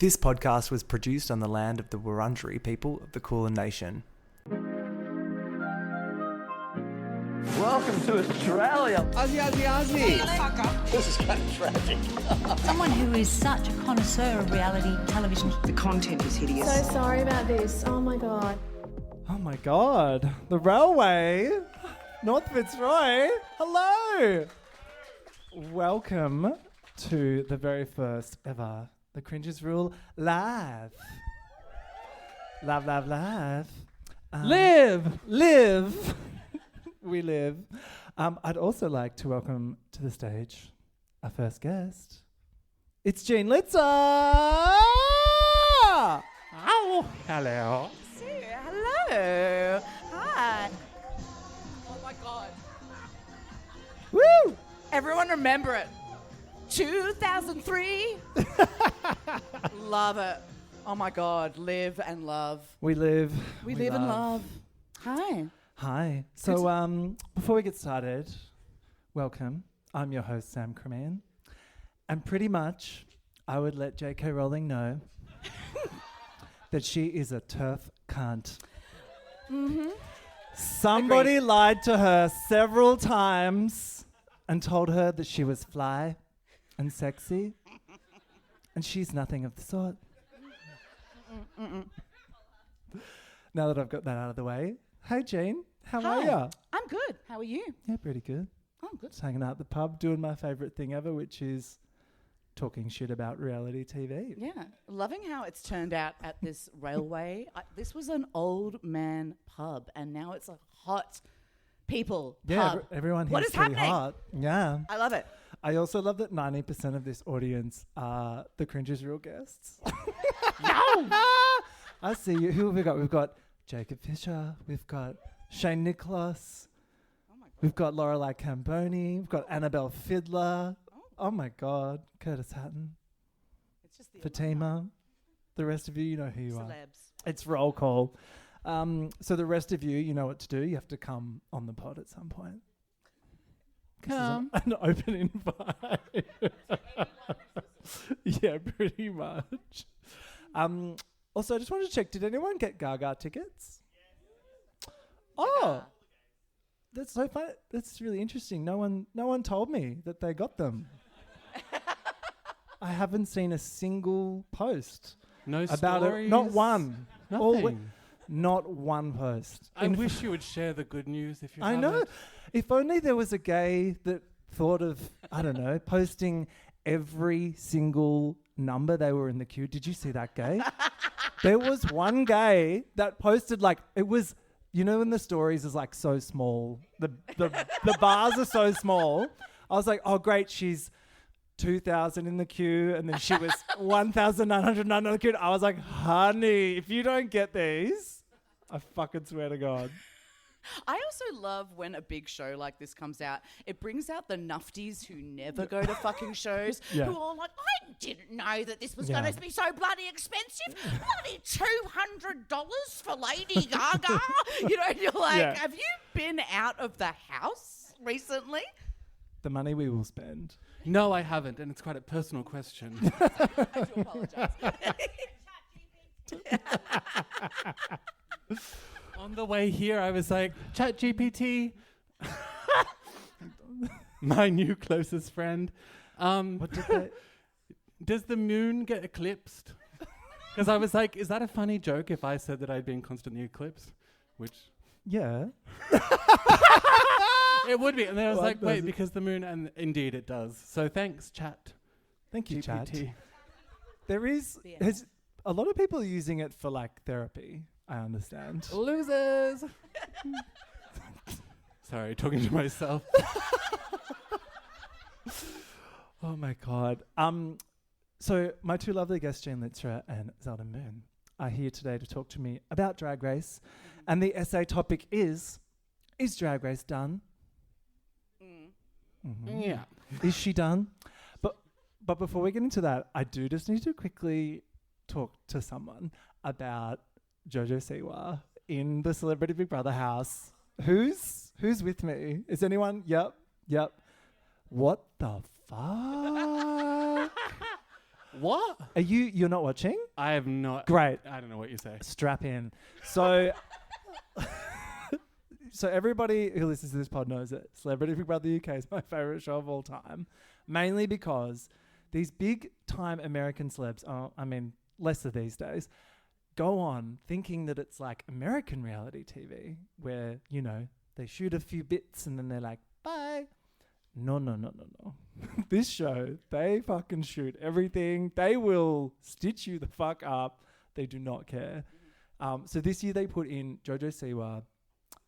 This podcast was produced on the land of the Wurundjeri people of the Kulin Nation. Welcome to Australia. Aussie. This is kind of tragic. Someone who is such a connoisseur of reality television. The content is hideous. So sorry about this. Oh my god. Oh my god. The railway. North Fitzroy. Hello. Welcome to the very first ever The Cringes Rule live. Live. Live. We live. I'd also like to welcome to the stage our first guest. It's Jean Litzer. Oh, hello. Hello. Hi. Oh my God. Woo! Everyone remember it. 2003. Love it. Oh my God. Live and love. We live. We live and love. Hi. Hi. So before we get started, welcome. I'm your host, Sam Cremane. And pretty much, I would let J.K. Rowling know that she is a turf cunt. Mm-hmm. Somebody lied to her several times and told her that she was fly and sexy. And she's nothing of the sort. Now that I've got that out of the way, hey Jean, how are Hi. ya? I'm good. How are you? Yeah, pretty good. Oh, good. Just hanging out at the pub, doing my favourite thing ever, which is talking shit about reality TV. Yeah. Loving how it's turned out at this railway. This was an old man pub, and now it's a hot people Yeah, pub. everyone What here's is pretty happening? hot. Yeah. I love it. I also love that 90% of this audience are the Cringes Real guests. No. I see you. Who have we got? We've got Jacob Fisher. We've got Shane Nicholas. Oh my God. We've got Lorelei Camboni. We've got Annabelle Fiddler. Oh my God. Curtis Hatton. It's just the Fatima. The rest of you, you know who you are. celebs. It's roll call. So the rest of you, you know what to do. You have to come on the pod at some point. Come. An open invite. Yeah, pretty much. Also, I just wanted to check, did anyone get Gaga tickets? Oh, that's so fun. That's really interesting. No one told me that they got them. I haven't seen a single post No about stories. it. Not one. Nothing. Not one post. I wish you would share the good news if you I know. haven't. If only there was a gay that thought of, I don't know, posting every single number they were in the queue. Did you see that gay? There was one gay that posted it was, you know, when the stories is so small, the bars are so small. I was like, oh great, she's 2,000 in the queue, and then she was 1,909 in the queue. I was like, honey, if you don't get these, I fucking swear to God. I also love when a big show like this comes out. It brings out the nufties who never go to fucking shows, Yeah. who are like, I didn't know that this was Yeah. going to be so bloody expensive. Bloody $200 for Lady Gaga. You know, you're like, Yeah. have you been out of the house recently? The money we will spend. No, I haven't, and it's quite a personal question. I do apologize. On the way here, I was like, ChatGPT, my new closest friend. What did they? Does the moon get eclipsed? Because I was like, is that a funny joke if I said that I'd been constantly eclipsed? Which Yeah. it would be. And then I was Well, like, does wait, it? because the moon, and indeed it does. So thanks, Chat. Thank you, Chad. GPT. There is Yeah. there's a lot of people using it for therapy. I understand. Losers. Sorry, talking to myself. Oh my God. So my two lovely guests, Jane Litzer and Zelda Moon, are here today to talk to me about Drag Race, and the essay topic is Drag Race done? Mhm. Yeah. Is she done? But before we get into that, I do just need to quickly talk to someone about Jojo Siwa in the Celebrity Big Brother house. Who's with me? Is anyone? Yep. What the fuck? What? You're not watching? I have not. Great. I don't know what you say. Strap in. So, so everybody who listens to this pod knows that Celebrity Big Brother UK is my favorite show of all time, mainly because these big time American celebs, less of these days, go on thinking that it's like American reality TV where, you know, they shoot a few bits and then they're like, bye. No. This show, they fucking shoot everything. They will stitch you the fuck up. They do not care. So this year they put in Jojo Siwa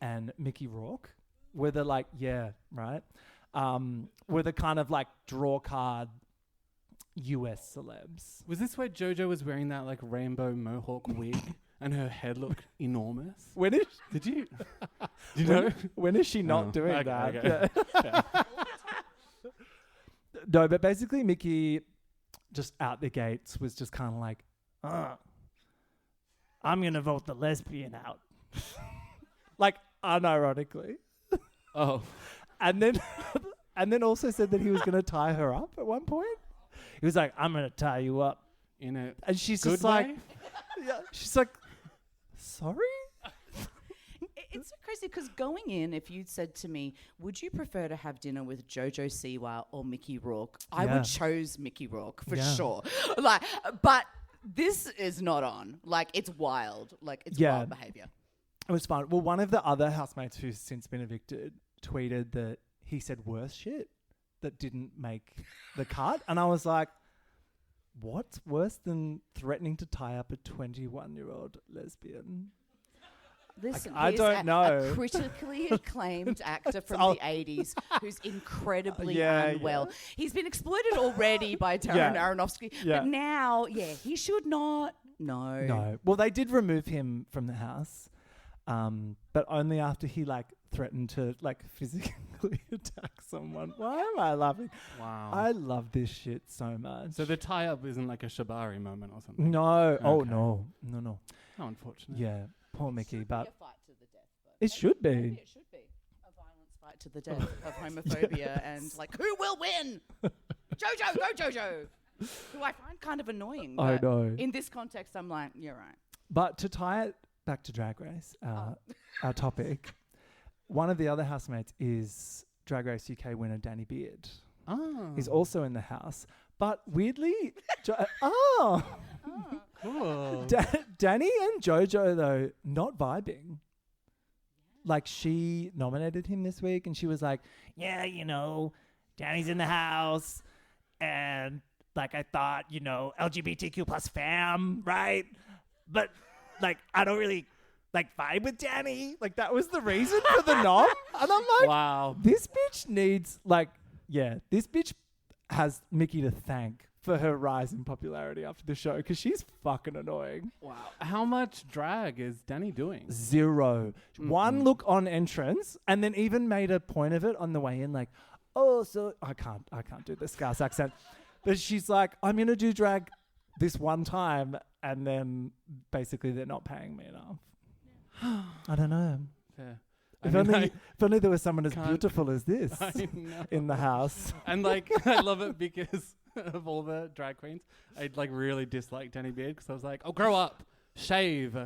and Mickey Rourke, where they're like, yeah, right? Were the kind of like draw card US celebs. Was this where JoJo was wearing that like rainbow mohawk wig and her head looked enormous? When is Did you? Did you know? when is she not Oh, doing okay, that? okay. Yeah. No, but basically Mickey just out the gates was just kind of like, I'm going to vote the lesbian out. Like unironically. Oh. And then also said that he was going to tie her up at one point. He was like, I'm going to tie you up. In a And she's good just like, way? yeah, she's like, sorry? It's so crazy because going in, if you'd said to me, would you prefer to have dinner with Jojo Siwa or Mickey Rourke? I Yeah. would choose Mickey Rourke for Yeah. sure. Like, but this is not on. Like, it's wild. Like, it's Yeah. wild behavior. It was fun. Well, one of the other housemates who's since been evicted tweeted that he said worse shit that didn't make the cut. And I was like, what's worse than threatening to tie up a 21-year-old lesbian? Listen, I here's don't know. a critically acclaimed actor from Oh. the 80s who's incredibly Yeah, unwell. He's been exploited already by Darren Yeah. Aronofsky. Yeah. But now, he should not. No. Well, they did remove him from the house, but only after he like threatened to like physically attack someone. Why am I laughing? Wow. I love this shit so much. So the tie up isn't like a Shibari moment or something? No. Oh, Okay. no. How unfortunate. Yeah. Poor Mickey. Be but a fight to the death. But it should be. maybe it should be a violence fight to the death of homophobia and like, who will win? Jojo, go Jojo. Who I find kind of annoying. I but know. In this context, I'm like, you're right. But to tie it back to Drag Race, our topic, one of the other housemates is Drag Race UK winner Danny Beard. Oh. He's also in the house. But weirdly, Cool. Danny and JoJo, though, not vibing. Like, she nominated him this week, and she was like, yeah, you know, Danny's in the house, and, like, I thought, you know, LGBTQ plus fam, right? But, like, I don't really, like, vibe with Danny. Like, that was the reason for the nom. And I'm like, Wow. this bitch needs, like, this bitch has Mickey to thank for her rise in popularity after the show, because she's fucking annoying. Wow. How much drag is Danny doing? 0. One look on entrance, and then even made a point of it on the way in, like, oh, so I can't do the Scouse accent, but she's like, I'm gonna do drag this one time, and then basically they're not paying me enough. I don't know. Fair. If only there was someone as beautiful as this I know. in the house. And like, I love it because of all the drag queens. I like really dislike Danny Beard because I was like, oh, grow up, shave.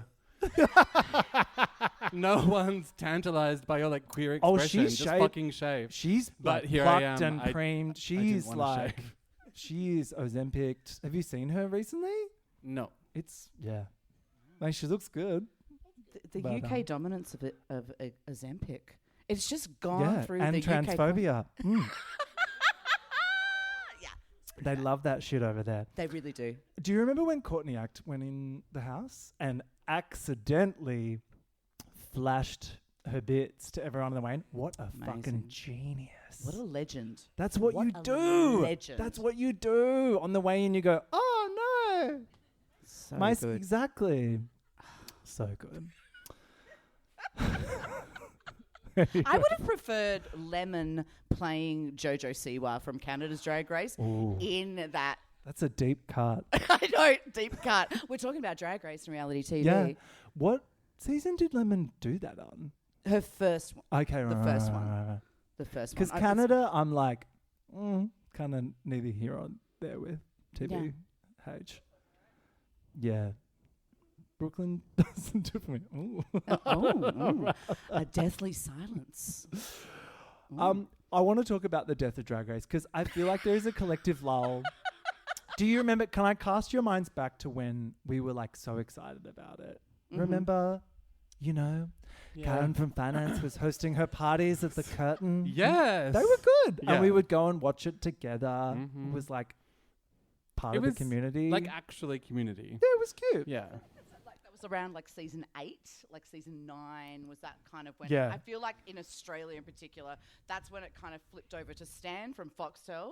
No one's tantalized by your like queer Oh, expression. she's Just shaved. fucking shave. She's But like, here I plucked am. and creamed. didn't She's wanna like, shave. she is Ozempic. Have you seen her recently? No. It's like, she looks good. The But, UK dominance of Ozempic. It's just gone through and the UK. transphobia. Mm. Yeah. They love that shit over there. They really do. Do you remember when Courtney Act went in the house and accidentally flashed her bits to everyone on the way? What a fucking Amazing. genius. What a legend. That's what you a do. legend. That's what you do. On the way in, you go, oh no. So good. Exactly. So good. I would have preferred Lemon playing Jojo Siwa from Canada's Drag Race Ooh. in that. That's a deep cut. I know, deep cut. We're talking about Drag Race and reality TV. Yeah. What season did Lemon do that on? Her first one. Okay, The right. first one. The first one. Because Canada, I'm like, kind of neither here or there with TV. Yeah. H. Yeah. Brooklyn doesn't do it for me. Ooh. A deathly silence. I want to talk about the death of Drag Race because I feel like there is a collective lull. Do you remember? Can I cast your minds back to when we were like so excited about it? Remember, you know, Karen from finance was hosting her parties at the Curtain. Yes. They were good. Yeah. And we would go and watch it together. It was like part of the community. Like actually community. Yeah, it was cute. Yeah. Like that was around like season 8, like season 9 was that kind of when Yeah. I feel like in Australia in particular, that's when it kind of flipped over to Stan from Foxtel,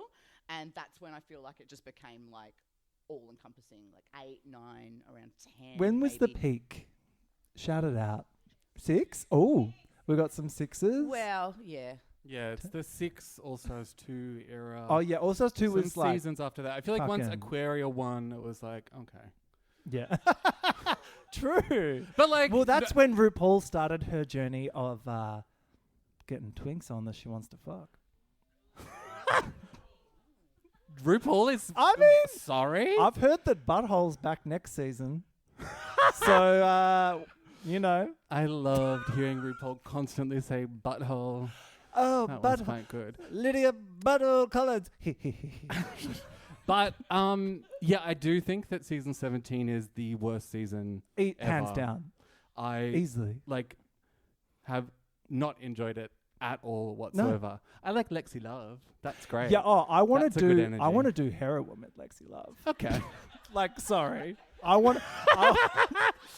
and that's when I feel like it just became like all encompassing, like 8, 9, around 10. When was the maybe. peak? Shout it out. 6? Oh, we got some 6s. Well, yeah. Yeah, it's the 6 All-Stars 2 era. Oh, yeah. Also, 2 Some was like... seasons after that. I feel like once fucking- Aquaria won, it was like, okay. Yeah. True. But like... Well, that's when RuPaul started her journey of getting twinks on that she wants to fuck. RuPaul is... I mean... Sorry? I've heard that Butthole's back next season. So, you know. I loved hearing RuPaul constantly say butthole. Oh, That was Butthole. quite good. Lydia Butthole Collins. But yeah, I do think that season 17 is the worst season Hands ever. down. I Easily. like have not enjoyed it at all whatsoever. I like Lexi Love. That's great. Yeah, I want That's a to good do energy. I want to do heroin with Lexi Love. Okay. Like, sorry. I want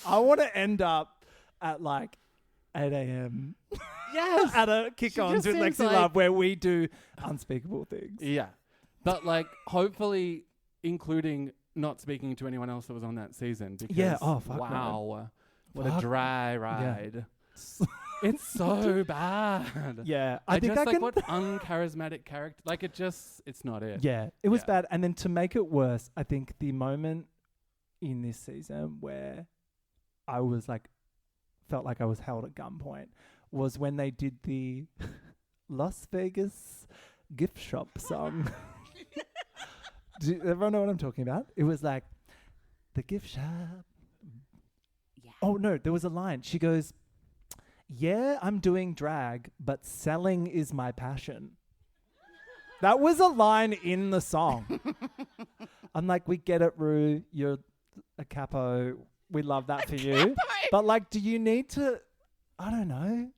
to end up at like 8 a.m. Yes. at a kick-ons just with seems Lexi like- Love where we do unspeakable things. Yeah. But like hopefully including not speaking to anyone else that was on that season because Yeah, oh, fuck no. wow. What Fuck. a dry ride. It's so bad. Yeah, I think just I like can. what uncharismatic character. Like it's not it. Yeah, it was Yeah. bad. And then to make it worse, I think the moment in this season where I was like, felt like I was held at gunpoint was when they did the Las Vegas gift shop song. Do everyone know what I'm talking about? It was like, the gift shop. Yeah. Oh, no, there was a line. She goes, yeah, I'm doing drag, but selling is my passion. That was a line in the song. I'm like, we get it, Rue. You're a capo. We love that for you. But like, do you need to, I don't know,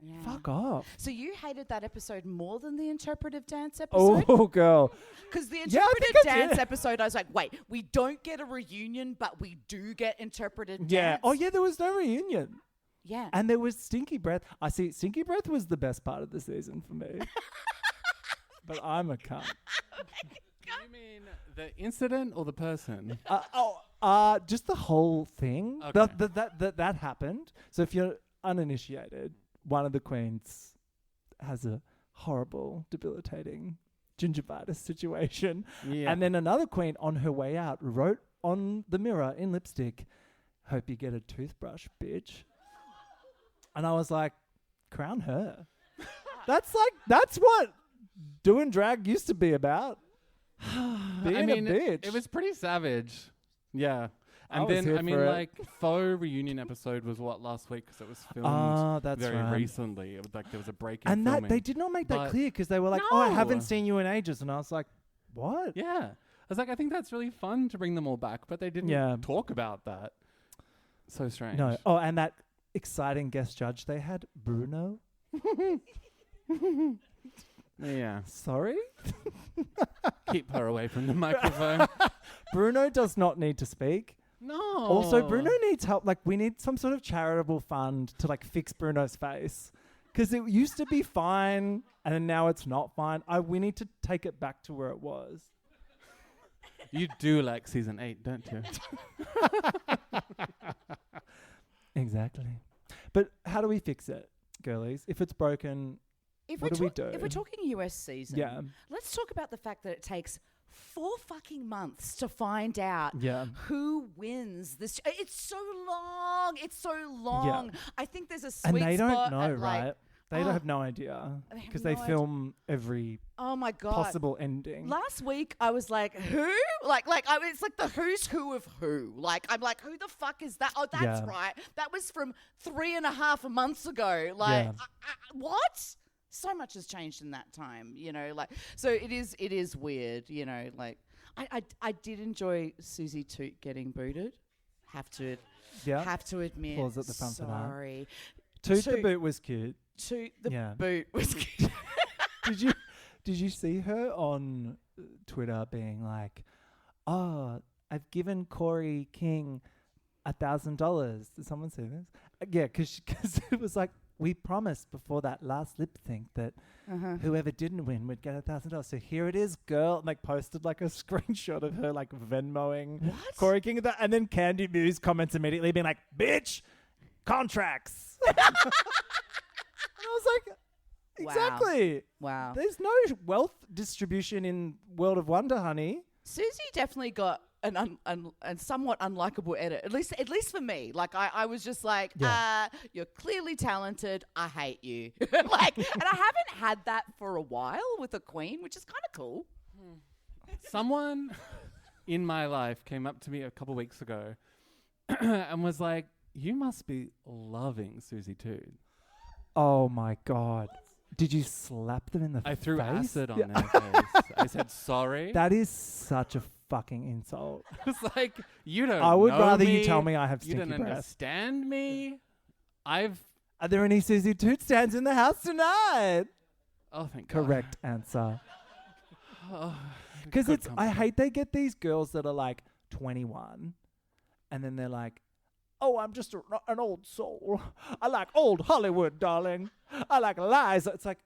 Yeah. fuck off. So you hated that episode more than the interpretive dance episode? Oh, girl. Because the Yeah, I interpretive think I dance did. episode, I was like, wait, we don't get a reunion, but we do get interpretive Yeah. dance. Oh, yeah, there was no reunion. Yeah. And there was Stinky Breath. I see, Stinky Breath was the best part of the season for me. But I'm a cunt. You mean the incident or the person? Just the whole thing. Okay. That happened. So if you're uninitiated, one of the queens has a horrible, debilitating gingivitis situation. Yeah. And then another queen on her way out wrote on the mirror in lipstick, "Hope you get a toothbrush, bitch." And I was like, crown her. That's what doing drag used to be about. Being I mean, a bitch. it was pretty savage. Yeah. And was then, here I mean, for it. like, faux reunion episode was what, last week? Because it was filmed That's very right. recently. It was like there was a break in And filming. that they did not make that But- clear because they were like, "Oh, I haven't No. seen you in ages," and I was like, "What?" Yeah. I was like, I think that's really fun to bring them all back, but they didn't Yeah. talk about that. So strange. No. Oh, and that exciting guest judge they had, Bruno. Yeah. Sorry, Keep her away from the microphone. Bruno does not need to speak. No. Also, Bruno needs help. Like, we need some sort of charitable fund to like fix Bruno's face because it used to be fine and then now it's not fine. We need to take it back to where it was. You do like season 8, don't you? Exactly. But how do we fix it, girlies? If it's broken, If what do we do? If we're talking US season, Yeah. let's talk about the fact that it takes 4 fucking months to find out Yeah. who wins this. It's so long. It's so long. I think there's a And sweet they don't spot know, at, right? like, They don't have no idea They have because no they idea. film every Oh my God. possible ending. Last week I was like, who? It's like the who's who of who. Like I'm like, who the fuck is that? Oh, that's Yeah. right. That was from 3.5 months ago. Like, Yeah. what? So much has changed in that time, you know. Like, so it is weird, you know. Like, I did enjoy Susie Toot getting booted. Have to admit. Applause at the front for that. Sorry. Toot the Toot. Boot was cute. Toot the Yeah. boot was cute. Did you see her on Twitter being like, "Oh, I've given Corey King $1,000." Did someone say this? Yeah, because it was like we promised before that last lip sync that whoever didn't win would get $1,000. So here it is, girl. And, like posted like a screenshot of her like Venmoing Corey King, and then Candy Muse comments immediately being like, "Bitch, contracts." And I was like, exactly. Wow. There's no wealth distribution in World of Wonder, honey. Susie definitely got an somewhat unlikable edit. At least for me. Like I was just like, you're clearly talented. I hate you. Like, and I haven't had that for a while with a queen, which is kind of cool. Someone in my life came up to me a couple weeks ago and was like, "You must be loving Susie Toot." Oh my God. Did you slap them in the face? I threw acid on their face. I said, "Sorry." That is such a fucking insult. It's like, you don't I would know rather you me. tell me I have You stinky don't breath. understand me. Are there any Susie Toot stands in the house tonight? Oh, thank God. Correct answer. Because Good I company. hate they get these girls that are like 21 and then they're like, "Oh, I'm just an old soul. I like old Hollywood, darling. I like lies." It's like,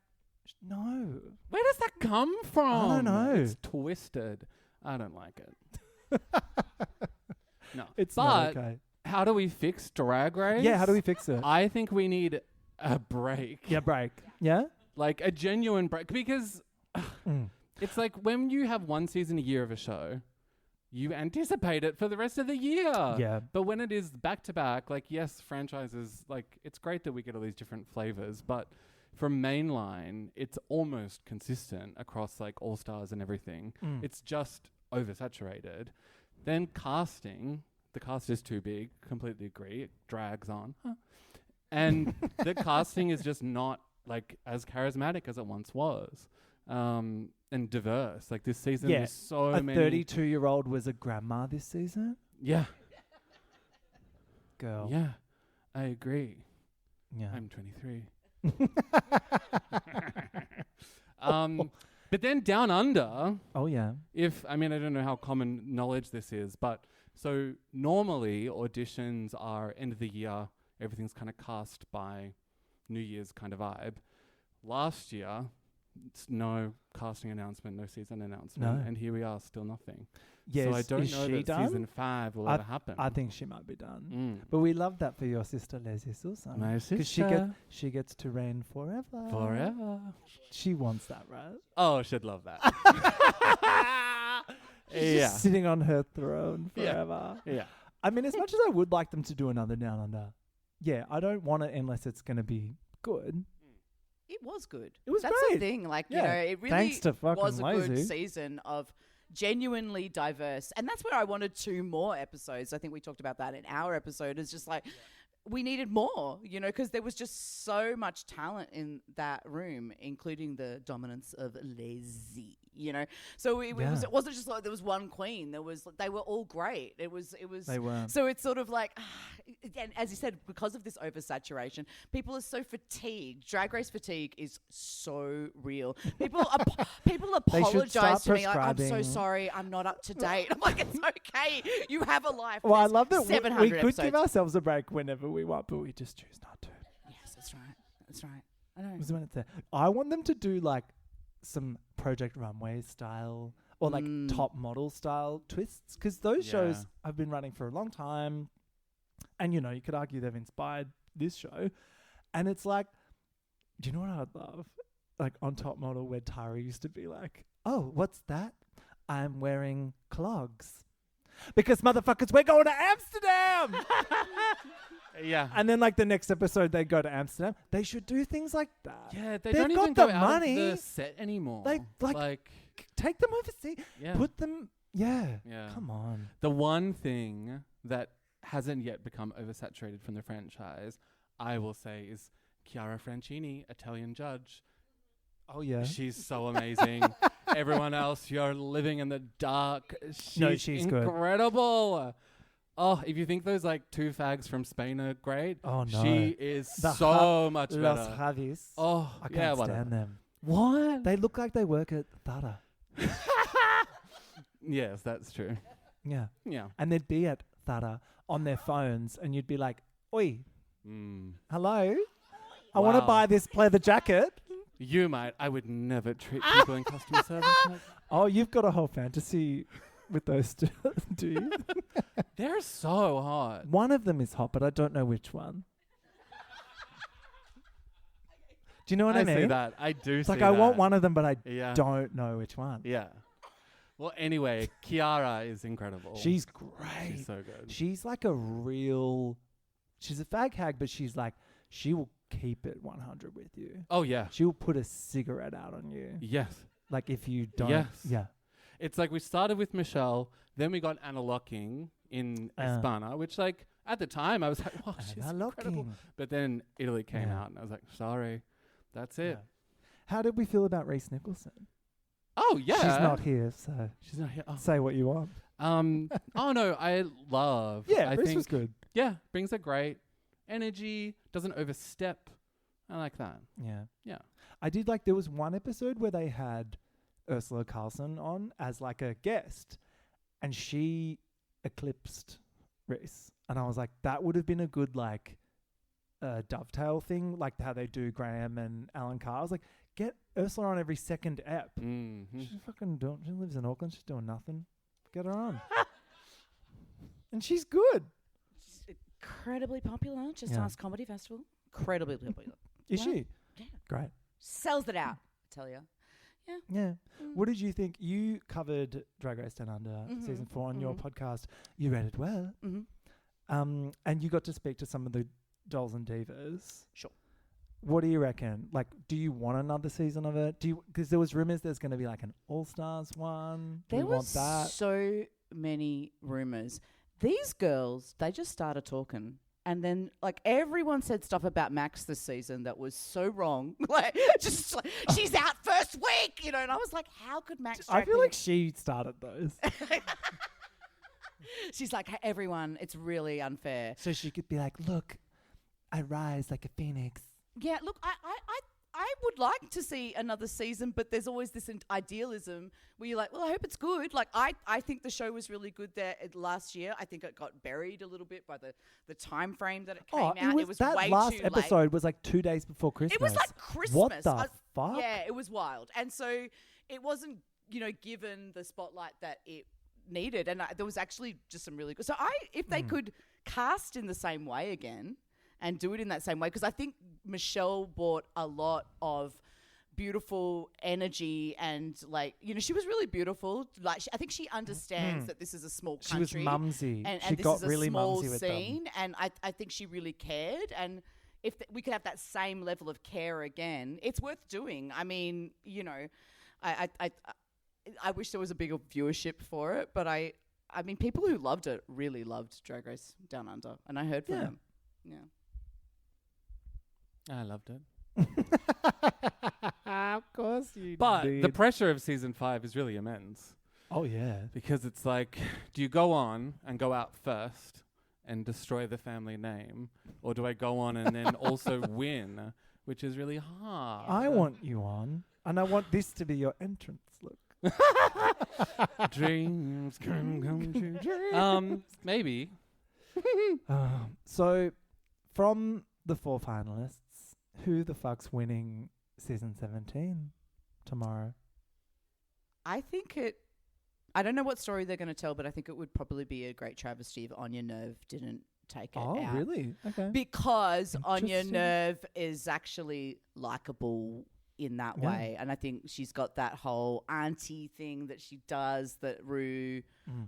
no. Where does that come from? I don't know. It's twisted. I don't like it. No. It's but not okay. how do we fix Drag Race? Yeah, how do we fix it? I think we need a break. Yeah, break. Yeah? Like a genuine break. Because it's like when you have one season a year of a show, you anticipate it for the rest of the year. Yeah. But when it is back to back, like, yes, franchises, like, it's great that we get all these different flavors, but from mainline, it's almost consistent across like All Stars and everything. It's just oversaturated. Then casting, the cast is too big. Completely agree. It drags on. And the casting is just not like as charismatic as it once was. And diverse. Like this season, Yeah. there's so A many. 32-year-old was a grandma this season? Yeah. Girl. Yeah. I agree. Yeah. I'm 23. But then Down Under, Oh, yeah. I don't know how common knowledge this is, but so normally auditions are end of the year, everything's kind of cast by New Year's kind of vibe. Last year, it's no casting announcement, no season announcement, No. and here we are, still nothing. Yes. So I don't is know she that done? season 5 will I- ever happen. I think she might be done. Mm. But we love that for your sister, Leslie Susan. My Because sister. she gets to reign forever. Forever. She wants that, right? Oh, she'd love that. She's Yeah. just sitting on her throne Yeah. forever. Yeah. I mean, as much as I would like them to do another Down Under, yeah, I don't want it unless it's going to be good. It was good. It was That's great. the thing. Like, Yeah. you know, it really Thanks to fucking was a good Lazy. season of genuinely diverse. And that's where I wanted 2 more episodes. I think we talked about that in our episode. Is just like, we needed more, you know, because there was just so much talent in that room, including the dominance of Lazy, you know. So it wasn't just like there was one queen. They were all great. It was. They were. So it's sort of like, and as you said, because of this oversaturation, people are so fatigued. Drag Race fatigue is so real. People They should apologize start to me. Like, I'm so prescribing- sorry, I'm not up to date. I'm like, it's okay. You have a life. Well, I There's love that 700 we could episodes. give ourselves a break whenever we want, but we just choose not to. Yes, that's right. That's right. I know. Was when it's there. I want them to do like some Project Runway style or like Top Model style twists, because those shows Yeah. have been running for a long time, and you know you could argue they've inspired this show, and it's like, do you know what I'd love? Like on Top Model, where Tara used to be like, "Oh, what's that? I'm wearing clogs." Because motherfuckers, we're going to Amsterdam. Yeah. And then like the next episode they go to Amsterdam. They should do things like that. Yeah, they They've don't got even go the out money. of the set anymore. They, like, Take them overseas. yeah. Put them. Yeah. Yeah. Come on. The one thing that hasn't yet become oversaturated from the franchise, I will say, is Chiara Francini, Italian judge. Oh yeah. She's so amazing. Everyone else, you're living in the dark. She's good. incredible. Oh, if you think those like two fags from Spain are great, Oh no. she is The so much Los better. Javis. Oh, I can't yeah, stand whatever. them. What? They look like they work at Thada. Yes, that's true. Yeah. Yeah. And they'd be at Thada on their phones, and you'd be like, "Oi, hello, I want to Wow. buy this leather jacket." You might. I would never treat people in customer service like Oh, you've got a whole fantasy with those two, do you? They're so hot. One of them is hot, but I don't know which one. Do you know what I mean? see that. I do It's see like that. I want one of them, but I Yeah. don't know which one. Yeah. Well, anyway, Chiara is incredible. She's great. She's so good. She's like a real. She's a fag hag, but she's like she will keep it 100 with you. Oh, yeah. She will put a cigarette out on you. Yes. Like if you don't. Yes. Yeah. It's like we started with Michelle, then we got Anna Locking in Hispana, which like at the time I was like, oh, she's Anna incredible. Locking. But then Italy came Yeah. out and I was like, sorry, that's it. Yeah. How did we feel about Reese Nicholson? Oh, yeah. She's not here, so She's not here. Oh. say what you want. Oh no, I love. Yeah, I Reese think was good. Yeah, brings a great energy, doesn't overstep. I like that. Yeah. Yeah. I did like there was one episode where they had Ursula Carlson on as like a guest and she eclipsed Reese. And I was like, that would have been a good like dovetail thing, like how they do Graham and Alan Carr. I was like, get Ursula on every second ep. Mm-hmm. She's fucking doing, she lives in Auckland, she's doing nothing. Get her on. And she's good. Incredibly popular. Just Yeah. Ask Comedy Festival. Incredibly popular. Is Yeah. she? Yeah. Great. Sells it out, I tell you. Yeah. What did you think? You covered Drag Race Down Under season 4 on your podcast. You read it well. Mm-hmm. And you got to speak to some of the dolls and divas. Sure. What do you reckon? Like, do you want another season of it? Do you? Because there was rumors there's going to be like an All Stars one. Do There we want was that? so many rumors. These girls, they just started talking. And then, like, everyone said stuff about Max this season that was so wrong. Like, just like, she's out first week, you know. And I was like, how could Max? I feel like she started those, She's like, hey, everyone, it's really unfair. so she could be like, "Look, I rise like a phoenix." Yeah, look, I would like to see another season, but there's always this idealism where you're like, well, I hope it's good. Like, I think the show was really good there last year. I think it got buried a little bit by the time frame that it came out. It was that way last too episode late. was like 2 days before Christmas. It was like Christmas. What the fuck? Yeah, it was wild. And so it wasn't, given the spotlight that it needed. And there was actually just some really good. So if they could cast in the same way again and do it in that same way, because I think Michelle brought a lot of beautiful energy and she was really beautiful. Like I think she understands that this is a small country. She was mumsy. And She this got is a really small mumsy with them. scene, and I think she really cared. And if we could have that same level of care again, it's worth doing. I mean, I wish there was a bigger viewership for it, but I mean, people who loved it really loved Drag Race Down Under, and I heard from them. Yeah. I loved it. Of course you But did. the pressure of season 5 is really immense Oh yeah. because it's like, do you go on and go out first and destroy the family name, or do I go on and then also win, which is really hard? I want you on, and I want this to be your entrance look. Dreams come true. Maybe. So, from the 4 finalists, who the fuck's winning season 17 tomorrow? I think I don't know what story they're going to tell, but I think it would probably be a great travesty if Anya Nerve didn't take it out. Oh, really? Okay. Because Anya Interesting. Nerve is actually likable in that Yeah. way. And I think she's got that whole auntie thing that she does that Rue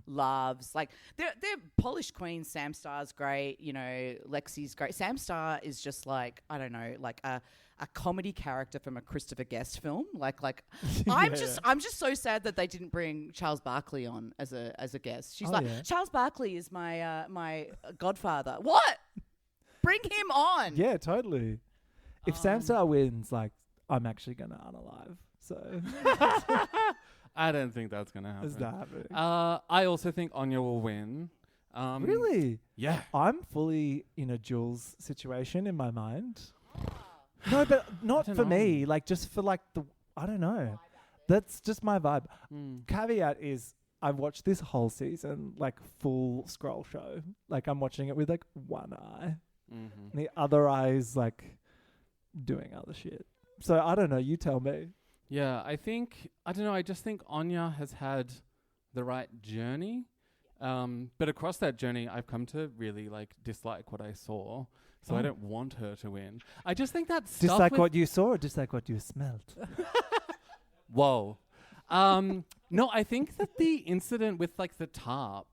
loves. Like they're polished queens. Sam Star's great, you know, Lexi's great. Sam Star is just like, I don't know, like a comedy character from a Christopher Guest film. Like I'm just so sad that they didn't bring Charles Barkley on as a guest. She's Charles Barkley is my godfather. What? Bring him on. Yeah, totally. If Sam Star wins, like, I'm actually going to unalive. So I don't think that's gonna happen. is that happening? I also think Anya will win. Really? Yeah. I'm fully in a Jules situation in my mind. No, but not don't for know. me. Like, just for like I don't know. That's just my vibe. Caveat is I've watched this whole season, like full scroll show. Like I'm watching it with like one eye. And the other eye is like doing other shit. So I don't know. You tell me. Yeah, I don't know, I just think Anya has had the right journey. But across that journey, I've come to really like dislike what I saw. So I don't want her to win. I just think that stuff Dislike with what you saw or dislike what you smelled? Whoa. No, I think that the incident with like the tarp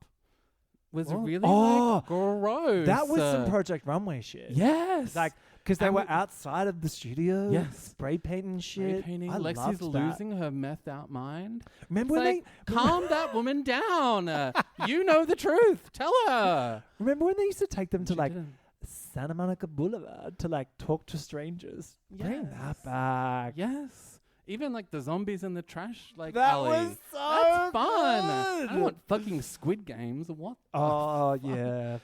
was really like gross. That was some Project Runway shit. Yes. Like, because they And were outside of the studio, Yes. spray painting shit. Spray painting. I Lexi's loved that. losing her methed out mind. Remember It's when like, calm that woman down. You know the truth. Tell her. Remember when they used to take them to She like didn't. Santa Monica Boulevard to like talk to strangers? Bring Yes. that back. Yes. Even like the zombies in the trash like That alley. was so That's fun. I good. don't want fucking Squid Games. What? the Oh fuck? yeah.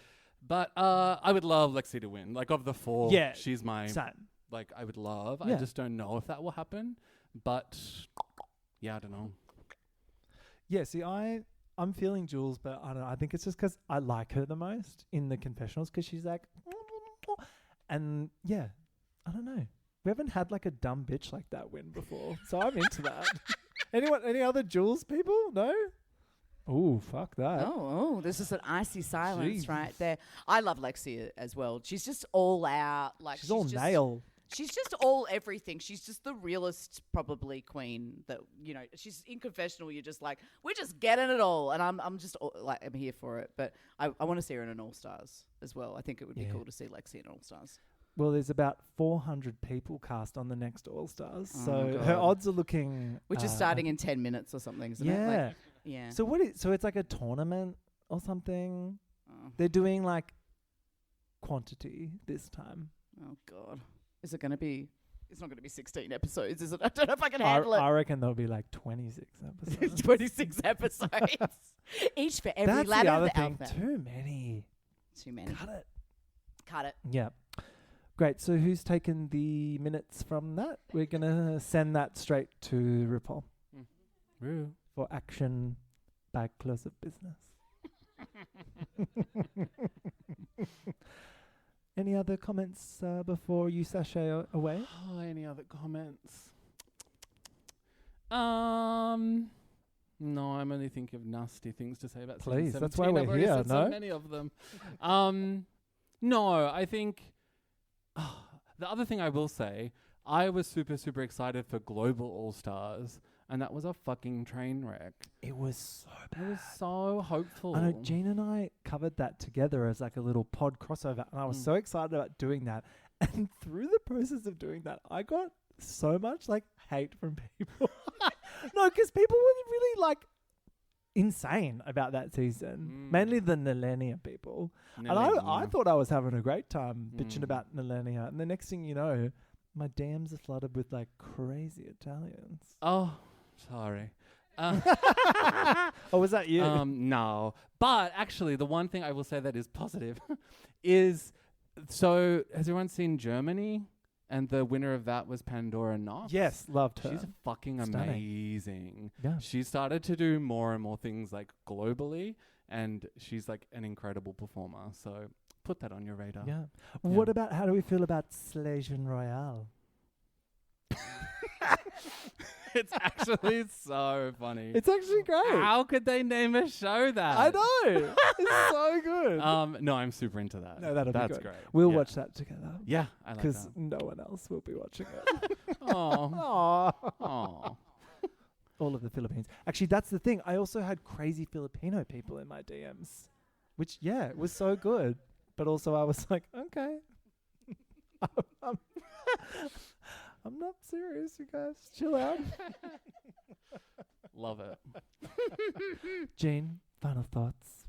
But I would love Lexi to win. Like of the four, Yeah. she's my Same. like I would love. Yeah. I just don't know if that will happen. But yeah, I don't know. Yeah. See, I'm feeling Jules, but I don't know. I think it's just because I like her the most in the confessionals because she's like, and yeah, I don't know. We haven't had like a dumb bitch like that win before, so I'm into that. Any other Jules people? No. Oh, fuck that. Oh, this is an icy silence Jeez. right there. I love Lexi as well. She's just all out. Like She's all just, nail. She's just all everything. She's just the realest, probably queen that she's in confessional. You're just like, we're just getting it all, and I'm just like I'm here for it. But I want to see her in an All Stars as well. I think it would be cool to see Lexi in All Stars. Well, there's about 400 people cast on the next All Stars, Oh so my her God. odds are looking. Which is starting in 10 minutes or something, isn't it? Yeah. Like, yeah. So so it's like a tournament or something. Oh. They're doing like quantity this time. Oh God. Is it going to be? It's not going to be 16 episodes, is it? I don't know if I can handle I it. reckon there'll be like 26 episodes. 26 episodes. Each for every That's ladder the other of the thing. alphabet. Too many. Too many. Cut it. Yeah. Great. So who's taken the minutes from that? We're going to send that straight to RuPaul Woo. for action by close of business. Any other comments before you sashay away? Oh, any other comments? No, I'm only thinking of nasty things to say about season Please, that's 17. why we're I've already here, said no? so many of them. No, I think the other thing I will say, I was super, super excited for Global All Stars, and that was a fucking train wreck. It was so bad. I was so hopeful. I know Jean and I covered that together as like a little pod crossover, and I was so excited about doing that. And through the process of doing that, I got so much like hate from people. No, because people were really like insane about that season, mainly the Nilenia people. And I thought I was having a great time bitching about Nilenia, and the next thing you know, my DMs are flooded with like crazy Italians. Oh, sorry. Oh, was that you? No. But actually, the one thing I will say that is positive is, so has everyone seen Germany? And the winner of that was Pandora Knox. Yes, loved her. She's fucking Stunning. amazing. Yeah. She started to do more and more things like globally, and she's like an incredible performer. So put that on your radar. Yeah. What about, how do we feel about Slasian Royale? It's actually so funny. It's actually great. How could they name a show that? I know. It's so good. No, I'm super into that. No, that'll That's be good. great. We'll Yeah. watch that together. Yeah, I like Because that. no one else will be watching it. Oh, Aww. oh. All of the Philippines. Actually, that's the thing. I also had crazy Filipino people in my DMs, which, yeah, it was so good. But also I was like, okay. I'm not serious, you guys. Chill out. Love it. Jean, final thoughts.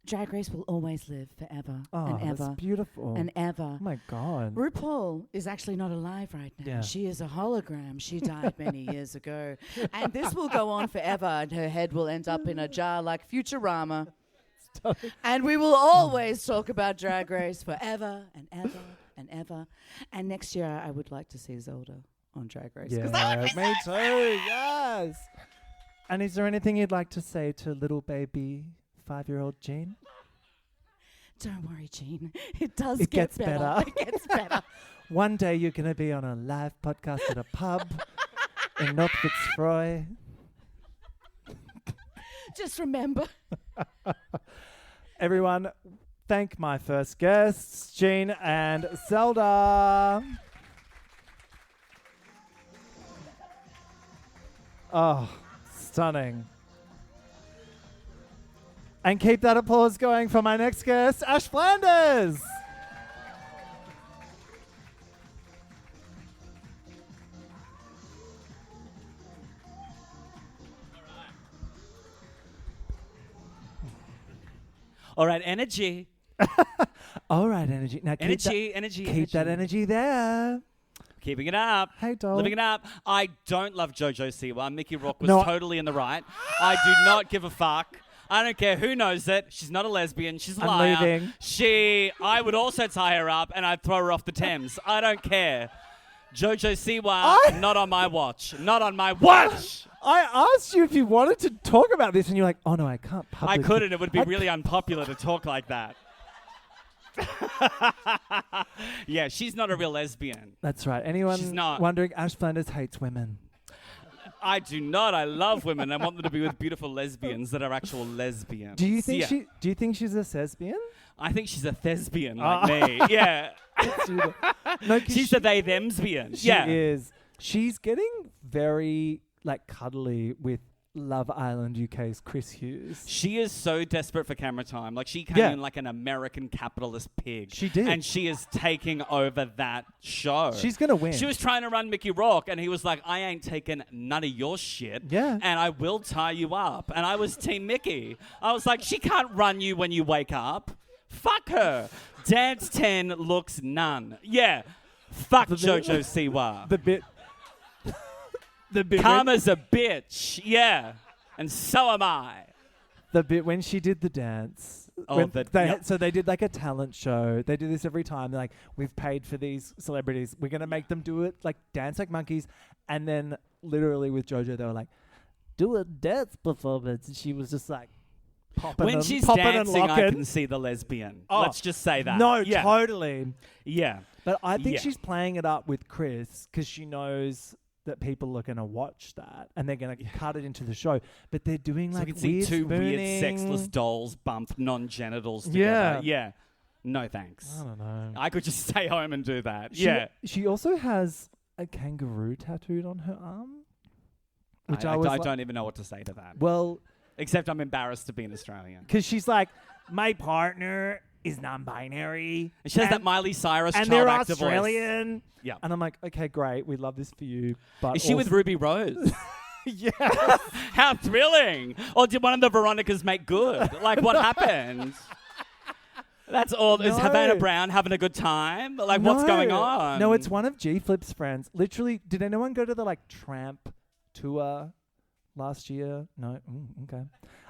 Drag Race will always live forever Oh, and that's ever beautiful. and ever. Oh my God. RuPaul is actually not alive right now. Yeah. She is a hologram. She died many years ago. And this will go on forever, and her head will end up in a jar like Futurama. And we will always talk about Drag Race forever and ever and ever. And next year, I would like to see Zelda on Drag Race. 'cause that would be me too. Yes. And is there anything you'd like to say to little baby 5-year-old Jean? Don't worry, Jean. It does It get gets better. better. It gets better. One day you're going to be on a live podcast at a pub in North Fitzroy. Just remember. Everyone, thank my first guests, Jean and Zelda. Oh, stunning. And keep that applause going for my next guest, Ash Flanders. All right, energy. All right, energy. Now keep that energy there. Keeping it up. Hey, doll. Living it up. I don't love JoJo Siwa. Mickey Rourke was No. totally in the right. I do not give a fuck. I don't care who knows it. She's not a lesbian. She's a I'm liar. leaving. I would also tie her up and I'd throw her off the Thames. I don't care. JoJo Siwa, not on my watch. Not on my watch. I asked you if you wanted to talk about this, and you're like, "Oh no, I can't." I publicly." couldn't. It would be I really unpopular to talk like that. Yeah, she's not a real lesbian. That's right. Anyone She's not. wondering, Ash Flanders hates women. I do not. I love women. I want them to be with beautiful lesbians that are actual lesbians. Do you think Yeah. Do you think she's a thespian? I think she's a thespian like me. Yeah. No, 'cause She's a they-themsbian. She Yeah. is. She's getting very like cuddly with Love Island UK's Chris Hughes. She is so desperate for camera time. Like, she came Yeah. in like an American capitalist pig. She did. And she is taking over that show. She's gonna win. She was trying to run Mickey Rourke, and he was like, I ain't taking none of your shit. Yeah. And I will tie you up. And I was Team Mickey. I was like, she can't run you when you wake up. Fuck her. Dance 10 looks none. Yeah. Fuck JoJo Siwa. the bit. The bit. Karma's a bitch. Yeah. And so am I. The bit when she did the dance. Oh, when the- they yeah. So they did like a talent show. They do this every time. They're like, we've paid for these celebrities. We're going to make them do it, like dance like monkeys. And then literally with JoJo, they were like, do a dance performance. And she was just like, popping When and, she's popping dancing, and I locking. can see the lesbian. Oh, Let's just say that. No, yeah. totally. Yeah. But I think Yeah. she's playing it up with Chris because she knows that people are going to watch that and they're going to cut it into the show. But they're doing So like we can see weird two weird spooning. sexless dolls bump non-genitals together. Yeah. Yeah. No thanks. I don't know. I could just stay home and do that. She, yeah. She also has a kangaroo tattooed on her arm. Which I, I was like, don't even know what to say to that. well, Except I'm embarrassed to be an Australian. because she's like, my partner is non-binary. And she has that Miley Cyrus and child they're actor voice. Australian. Yeah. And I'm like, okay, great. We love this for you. But Is she with also- Ruby Rose? Yeah. How thrilling! Or did one of the Veronicas make good? Like, what happened? That's all. Is No. Havana Brown having a good time? Like, what's going on? No, it's one of G Flip's friends. Literally, did anyone go to the like tramp tour last year? No. Okay.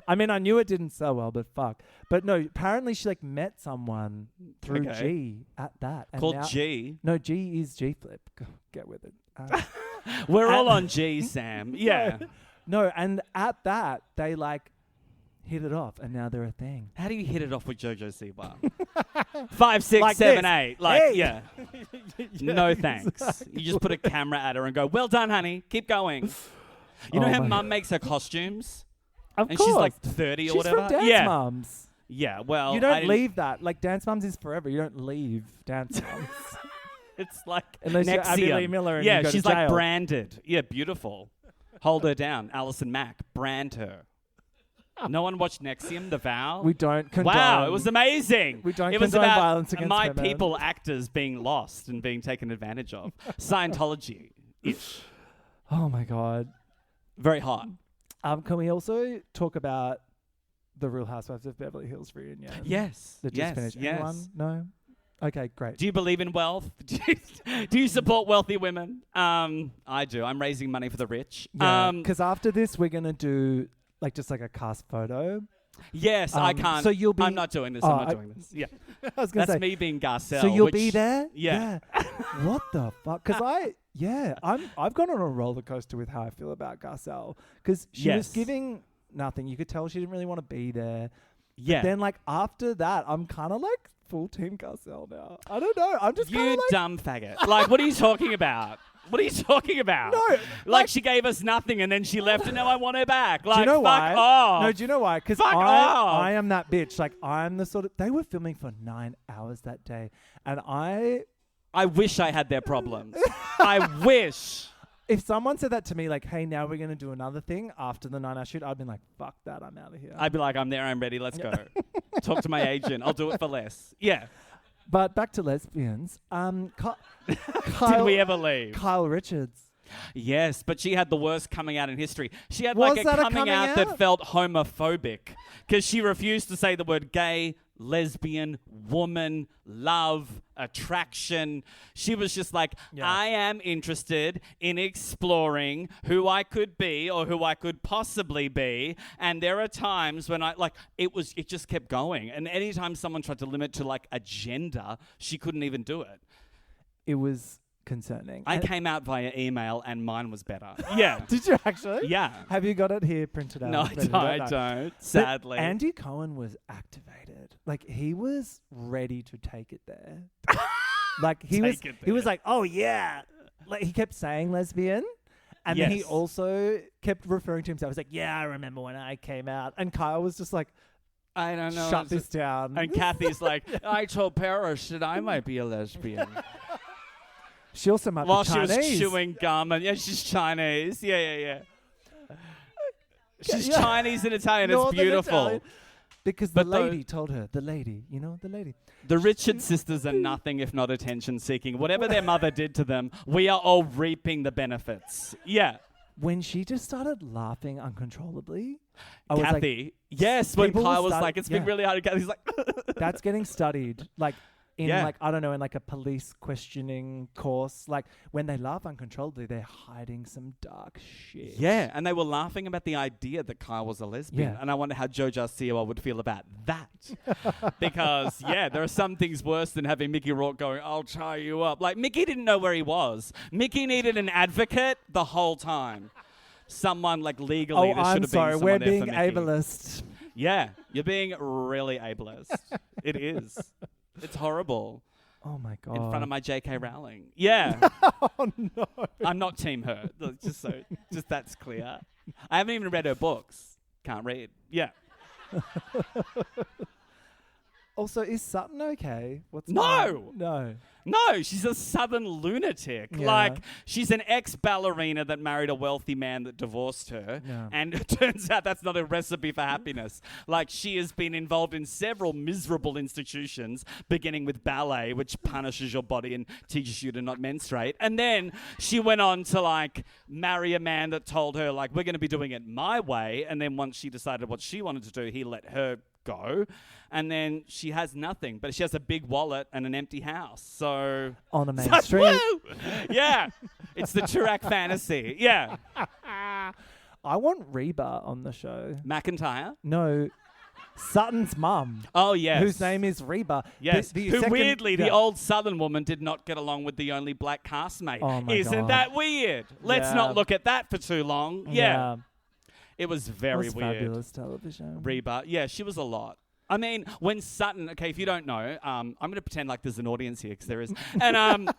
I mean, I knew it didn't sell well, but fuck. But no, apparently she like met someone through Okay. G at that. And called now- G. No, G is G Flip. Get with it. We're all and- on G, Sam. Yeah. No, and at that they like hit it off, and now they're a thing. How do you hit it off with JoJo Siwa? 5, 6, Like 7, this. 8. Like, Hey. yeah. No thanks. You just put a camera at her and go, well done, honey. Keep going. You know Oh her my mum makes her costumes? Of And course. she's like 30 or She's whatever. from Dance yeah. Moms. Yeah, well. You I don't didn't- leave that. Like, Dance Moms is forever. You don't leave Dance Moms. It's like Unless you're Abby Nexium. Lee Miller and yeah, you go to she's like jail. branded. Yeah, beautiful. Hold her down. Alison Mack. Brand her. No one watched Nexium, The Vow? We don't condone. Wow, it was amazing. We don't It was condone about violence against my women. people actors being lost and being taken advantage of. Scientology-ish. Oh, my God. Very hot. Can we also talk about the Real Housewives of Beverly Hills reunion? Yes. That just yes. finished. Yes. Anyone? No? Okay, great. Do you believe in wealth? Do you support wealthy women? I do. I'm raising money for the rich. Because after this, we're going to do just like a cast photo. Yes, I can't. So you'll be... I'm not doing this. Oh, I'm not doing this. Yeah. I was going to That's say... me being Garcelle. So you'll which- be there? Yeah. What the fuck? Because I've gone on a roller coaster with how I feel about Garcelle. Because she was Yes. giving nothing. You could tell she didn't really want to be there. Yeah. Then after that, I'm kind of like full team Garcelle now. I don't know. I'm just kind You of like... dumb faggot. Like, what are you talking about? What are you talking about? No, like she gave us nothing and then she left and now I want her back. Like, do you know fuck why? off. No, do you know why? Because Fuck off. I am that bitch. Like, I'm the sort of... They were filming for 9 hours that day. And I wish I had their problems. I wish. if someone said that to me, like, hey, now we're going to do another thing after the 9 hour shoot, I'd be like, fuck that. I'm out of here. I'd be like, I'm there, I'm ready, let's go. Talk to my agent. I'll do it for less. Yeah. But back to lesbians. Did we ever leave? Kyle Richards. Yes, but she had the worst coming out in history. She had Was like a that a coming coming out that out? felt homophobic because she refused to say the word gay, lesbian, woman, love, attraction. She was just like, I am interested in exploring who I could be or who I could possibly be. And there are times when it just kept going. And anytime someone tried to limit to like a gender, she couldn't even do it. It was concerning. I And- came out via email and mine was better. Yeah. Did you actually? Yeah. Have you got it here printed out? No, ready to go? I No. don't. But Sadly. Andy Cohen was activated. Like, he was ready to take it there. Like, he was like, oh, yeah. Like, he kept saying lesbian. And then he Yes. also kept referring to himself. He was like, yeah, I remember when I came out. And Kyle was just like, I don't know. shut this down. And Kathy's like, I told Paris that I might be a lesbian. She also might While be she Chinese. was chewing gum. And yeah, she's Chinese. Yeah. She's Yeah. Chinese and Italian. It's Northern beautiful. Italian. Because But the lady told her, the lady. The Richard sisters are nothing if not attention seeking. Whatever their mother did to them, we are all reaping the benefits. Yeah. When she just started laughing uncontrollably, I was like, Kathy. Yes, when people will Kyle was start- like, it's been yeah. really hard. Kathy's like, that's getting studied. Like, in Yeah. like, I don't know, in like a police questioning course. Like, when they laugh uncontrollably, they're hiding some dark shit. yeah, and they were laughing about the idea that Kyle was a lesbian. Yeah. And I wonder how Joe Garcia would feel about that. Because, yeah, there are some things worse than having Mickey Rourke going, I'll tie you up. Like, Mickey didn't know where he was. Mickey needed an advocate the whole time. Someone, like, legally, Oh, there should I'm have sorry. been We're someone there being for Mickey. ableist. Yeah, you're being really ableist. It is. It's horrible. Oh my god. In front of my J.K. Rowling. Yeah. Oh no. I'm not team her. Just that's clear. I haven't even read her books. Can't read. Yeah. Also, is Sutton okay? What's No! No. No, she's a southern lunatic. Yeah. Like, she's an ex-ballerina that married a wealthy man that divorced her. Yeah. And it turns out that's not a recipe for happiness. Like, she has been involved in several miserable institutions, beginning with ballet, which punishes your body and teaches you to not menstruate. And then she went on to, like, marry a man that told her, like, we're going to be doing it my way. And then once she decided what she wanted to do, he let her go. And then she has nothing, but she has a big wallet and an empty house. So On a main so, street. woo! Yeah, it's the Turak fantasy. Yeah, I want Reba on the show. McIntyre. No. Sutton's mum. Oh yes, Whose name is Reba. Yes, The who second- weirdly the yeah. old Southern woman did not get along with the only black castmate. Oh my Isn't God. that weird? Let's Yeah. not look at that for too long. Yeah, it was It very was weird. fabulous television. Reba, yeah, she was a lot. I mean, when Sutton, okay, if you don't know, I'm going to pretend like there's an audience here because there is. And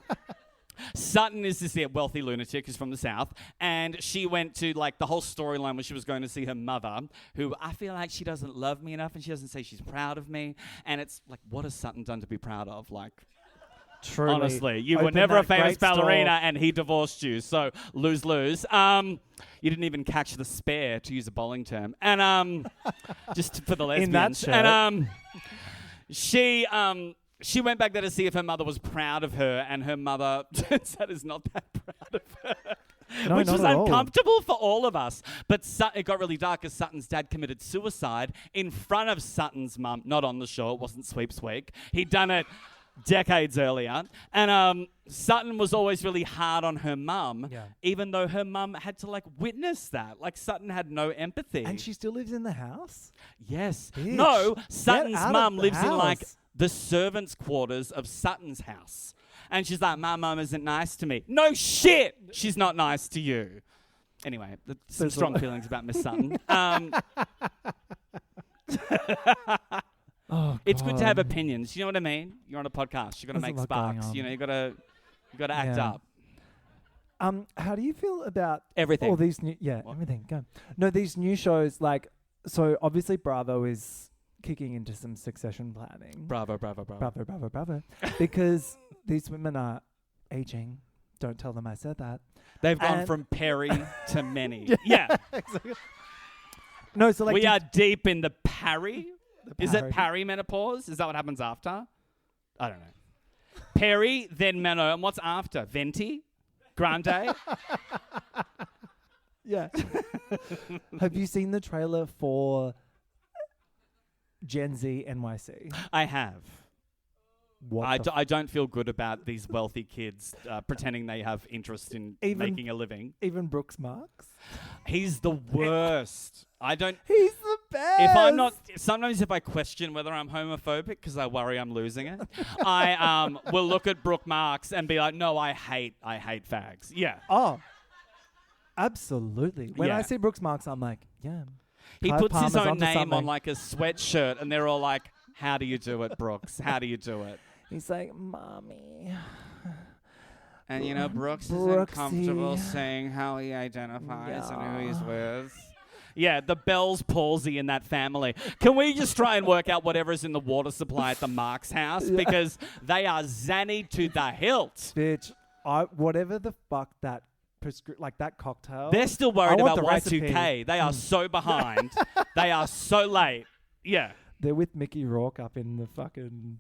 Sutton is this wealthy lunatic who's from the South, and she went to like the whole storyline where she was going to see her mother, who I feel like she doesn't love me enough and she doesn't say she's proud of me. And it's like, what has Sutton done to be proud of? Like, Truly. honestly, you were Open never a that famous great store. ballerina and he divorced you, so lose-lose. You didn't even catch the spare, to use a bowling term. And just for the lesbians. In that shirt. And she went back there to see if her mother was proud of her, and her mother turns out is not that proud of her. No, Which not was at all. uncomfortable for all of us. But it got really dark as Sutton's dad committed suicide in front of Sutton's mum. Not on the show. It wasn't Sweeps Week. He'd done it decades earlier. And Sutton was always really hard on her mum, Yeah. even though her mum had to like witness that. Like Sutton had no empathy. And she still lives in the house? Yes. Bitch, No, get Sutton's out of mum the lives in like house. the servants' quarters of Sutton's house. And she's like, my mum isn't nice to me. No shit! She's not nice to you. Anyway, some There's a strong lot. feelings about Miss Sutton. Oh, It's good to have God. opinions. You know what I mean? You're on a podcast. You've got to There's a make lot going sparks. on. You know, you got to act Yeah. up. How do you feel about Everything. all these new? Yeah, What? everything. Go. No, these new shows. Like, so obviously Bravo is kicking into some succession planning. Bravo, bravo, bravo. Bravo, bravo, bravo. Because these women are aging. Don't tell them I said that. They've gone And- from Perry to many. Yeah. No, so like We did- are deep in the Parry. Is it Parry. perimenopause? Is that what happens after? I don't know. Peri, then Meno, and what's after? Venti? Grande? Yeah. Have you seen the trailer for Gen Z NYC? I have. What? I don't feel good about these wealthy kids pretending they have interest in Even- making a living. Even Brooks Marks? He's the worst. I don't... He's the best. If I'm not... Sometimes if I question whether I'm homophobic because I worry I'm losing it, I will look at Brooke Marks and be like, no, I hate fags. Yeah. Oh, absolutely. When Yeah. I see Brooks Marks, I'm like, yeah. He Clive puts his Palmer's own onto name on something. like a sweatshirt and they're all like, how do you do it, Brooks? How do you do it? He's like, mommy. And you know, Brooks Brooksy. isn't comfortable saying how he identifies and who he's Yeah. with. Yeah, the Bell's palsy in that family. Can we just try and work out whatever's in the water supply at the Marks house? Because they are zanny to the hilt. Bitch, whatever the fuck that like that cocktail. They're still worried I want about the Y2K. recipe. They are so behind. They are so late. Yeah. They're with Mickey Rourke up in the fucking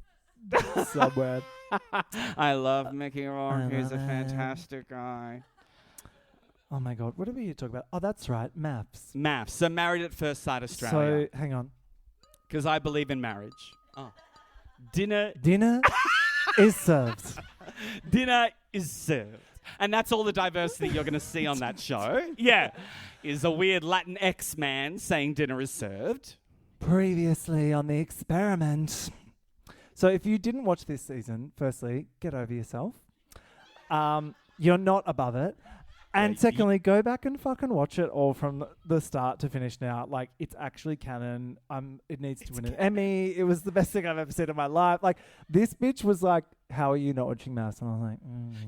subway. I love Mickey Rourke. He's a love it. fantastic guy. Oh my god, what are we talking about? Oh, that's right, maths. Maths. So Married at First Sight Australia. So hang on. Because I believe in marriage. Oh. Dinner is served. Dinner is served. And that's all the diversity you're going to see on that show. Yeah. Is a weird Latin man saying dinner is served. Previously on The Experiment. So if you didn't watch this season, firstly, get over yourself. You're not above it. And Yeah, secondly, go back and fucking watch it all from the start to finish now. Like, it's actually canon. It needs to win an Emmy. It was the best thing I've ever seen in my life. Like, this bitch was like, how are you not watching Maths? And I was like,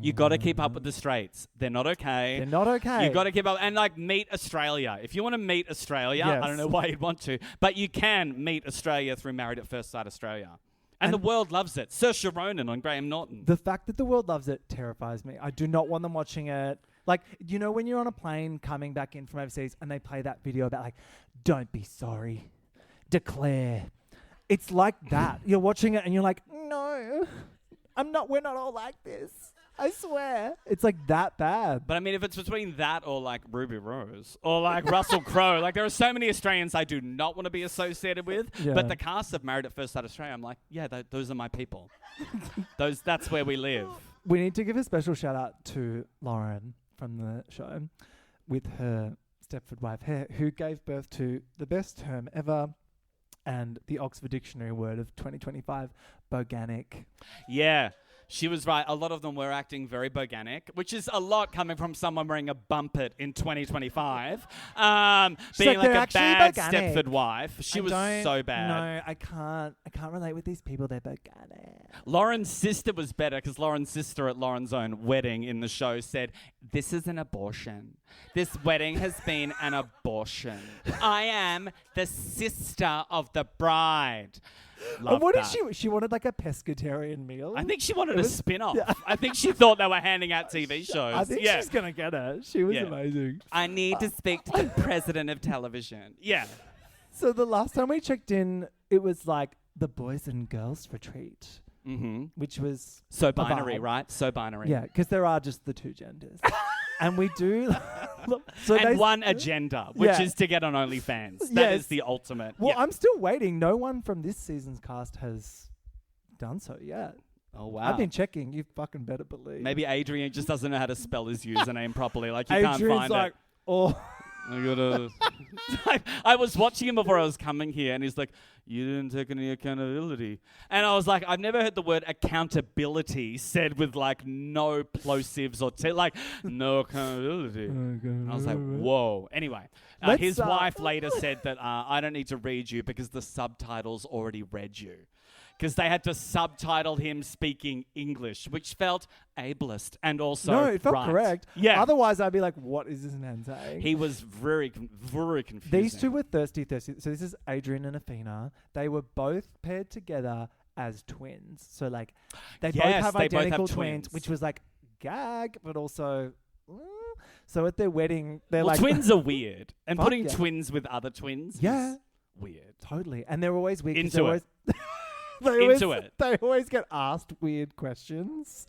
You got to keep up with the straights. They're not okay. they're not okay. You got to keep up and like meet Australia. If you want to meet Australia, I don't Yes. know why you'd want to, but you can meet Australia through Married at First Sight Australia. And the world loves it. Saoirse Ronan on Graham Norton. The fact that the world loves it terrifies me. I do not want them watching it. Like, you know, when you're on a plane coming back in from overseas and they play that video about, like, don't be sorry, declare. It's like that. You're watching it and you're like, no, we're not all like this. I swear. It's like that bad. But I mean, if it's between that or like Ruby Rose or like Russell Crowe, like there are so many Australians I do not want to be associated with. Yeah. But the cast of Married at First Sight Australia, I'm like, yeah, those are my people. That's where we live. We need to give a special shout out to Lauren from the show with her Stepford wife, who gave birth to the best term ever and the Oxford Dictionary word of 2025, boganic. Yeah. She was right. A lot of them were acting very boganic, which is a lot coming from someone wearing a bumpet in 2025. Being like, like "They're a actually bad boganic." Stepford wife. She was so bad. No, I can't relate with these people. They're boganic. Lauren's sister was better because Lauren's sister at Lauren's own wedding in the show said, "This is an abortion. This wedding has been an abortion. I am the sister of the bride." Love What that. did she wanted like a pescatarian meal. I think she wanted a was- spin-off. Yeah. I think she thought they were handing out TV shows. I think yeah. she's gonna get it. She was Yeah. amazing. I need to speak to the president of television. Yeah. So the last time we checked in, it was like the boys and girls retreat, Mm-hmm. which was So a binary, vibe. right? So binary. Yeah, because there are just the two genders, and we do. So And they- one agenda, which Yeah. is to get on OnlyFans. That is Yes. the ultimate. Well, Yeah. I'm still waiting. No one from this season's cast has done so yet. Oh, wow. I've been checking. You fucking better believe. Maybe Adrian just doesn't know how to spell his username properly. Like, you Adrian's can't find like, it. oh, I gotta. I was watching him before I was coming here, and he's like, "You didn't take any accountability." And I was like, "I've never heard the word accountability said with like no plosives or like no accountability." And I was like, "Whoa." Anyway, Let's, his wife later said that I don't need to read you because the subtitles already read you. Because they had to subtitle him speaking English, which felt ableist and also no, it felt right. correct. Yeah. Otherwise, I'd be like, what is this man saying? He was very confusing. These two were thirsty. So this is Adrian and Athena. They were both paired together as twins. So like, they both Yes, have they both have identical twins. twins, which was like gag, but also. So at their wedding, they're Well, like twins are weird, and Fuck putting yeah. twins with other twins Yeah. is weird. totally, and they're always weird. 'cause Into they're it. always- they always, Into it. They always get asked weird questions.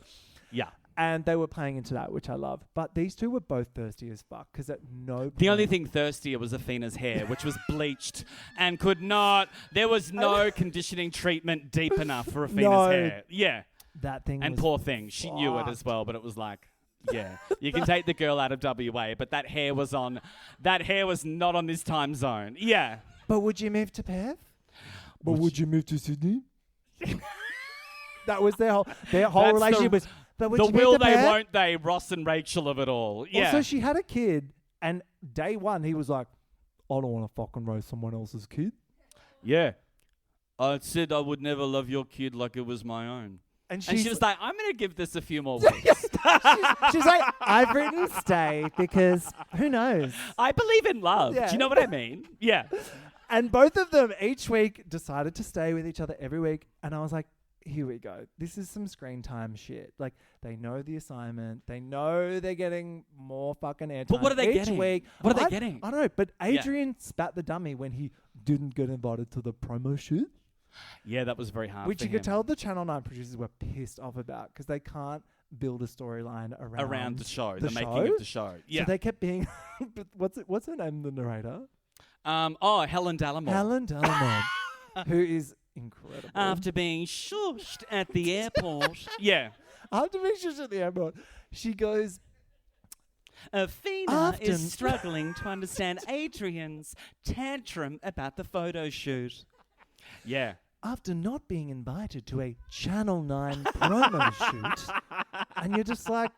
Yeah. And they were playing into that, which I love. But these two were both thirsty as fuck because at no point... The only thing thirstier was Athena's hair, which was bleached and could not. There was no conditioning treatment deep enough for Athena's No. hair. Yeah. that thing And was poor thing, she knew it as well, but it was like, yeah, you can take the girl out of WA, but that hair was not on this time zone. Yeah. But would you move to Perth? But would you move to Sydney? That was their whole That's the- relationship was. But would The you move will to they, Perth? won't they, Ross and Rachel of it all. Yeah. Also, she had a kid, and day one he was like, "I don't want to fucking raise someone else's kid." Yeah. I said I would never love your kid like it was my own. And And she she's was like, I'm going to give this a few more weeks. she's like, "I've written stay because who knows." I believe in love. Yeah. Do you know what I mean? Yeah. And both of them each week decided to stay with each other every week. And I was like, here we go. This is some screen time shit. Like, they know the assignment. They know they're getting more fucking airtime. But what are they each getting? week. What are they I- getting? I don't know. But Adrian spat the dummy when he didn't get invited to the promo shoot, Yeah, that was very hard which for you could him. tell the Channel 9 producers were pissed off about because they can't build a storyline around the show, the making show. of the show. Yeah. So they kept being... but what's her name, the narrator? Helen Dallimore. Helen Dallimore, who is incredible. After being shushed at the airport. Yeah. After being shushed at the airport, she goes, Athena Often- is struggling to understand Adrian's tantrum about the photo shoot. Yeah. after not being invited to a Channel 9 promo shoot, and you're just like,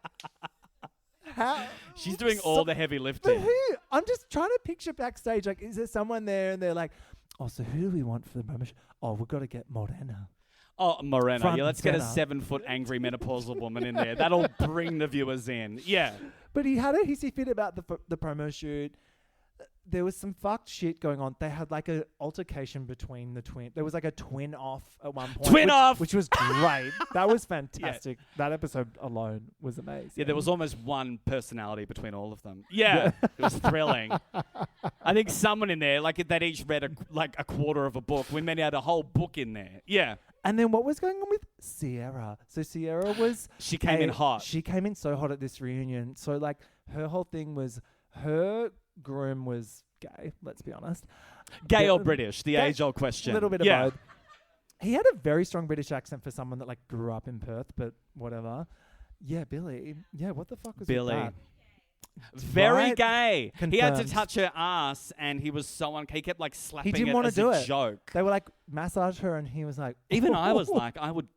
how? She's doing all the heavy lifting. But who? I'm just trying to picture backstage. Like, is there someone there and they're like, oh, so who do we want for the promotion? Oh, we've got to get Morena. Oh, Morena. Front Yeah, let's get a center. 7-foot angry menopausal woman in there. That'll bring the viewers in. Yeah. But he had a hissy fit about the promo shoot. There was some fucked shit going on. They had like an altercation between the twin. There was like a twin off at one point. Twin off! Which was great. That was fantastic. That episode alone was amazing. Yeah, there was almost one personality between all of them. Yeah, it was thrilling. I think someone in there, like they'd each read a quarter of a book. We meant had a whole book in there. Yeah. And then what was going on with Sierra? So Sierra was... She came in hot. She came in so hot at this reunion. So like her whole thing was her groom was gay, let's be honest. Gay or British? The age-old question. A little bit of yeah. both. He had a very strong British accent for someone that like grew up in Perth, but whatever. Yeah, Billy. Yeah, what the fuck was Billy. with that? Very Right? gay. He had to Confirmed. touch her ass, and he was so he kept like slapping He didn't it want to as do a it. joke. They were like massage her, and he was like. Even I was like, I would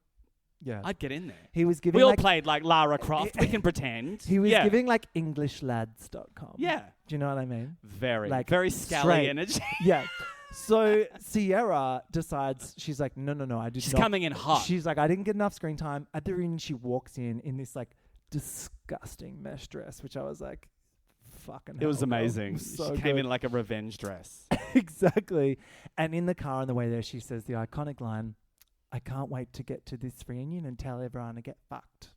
Yeah. I'd get in there. He was giving We all like, played like Lara Croft. We can pretend. he was yeah. giving like EnglishLads.com. Yeah. Do you know what I mean? Very, Like, very scally straight. energy. Yeah. So Sierra decides, she's like, no, I did She's not. coming in hot. She's like, I didn't get enough screen time. At the reunion, she walks in this like disgusting mesh dress, which I was like, fucking It was hell, girl. amazing. It was so She came good. in like a revenge dress. Exactly. And in the car on the way there, she says the iconic line, I can't wait to get to this reunion and tell everyone to get fucked.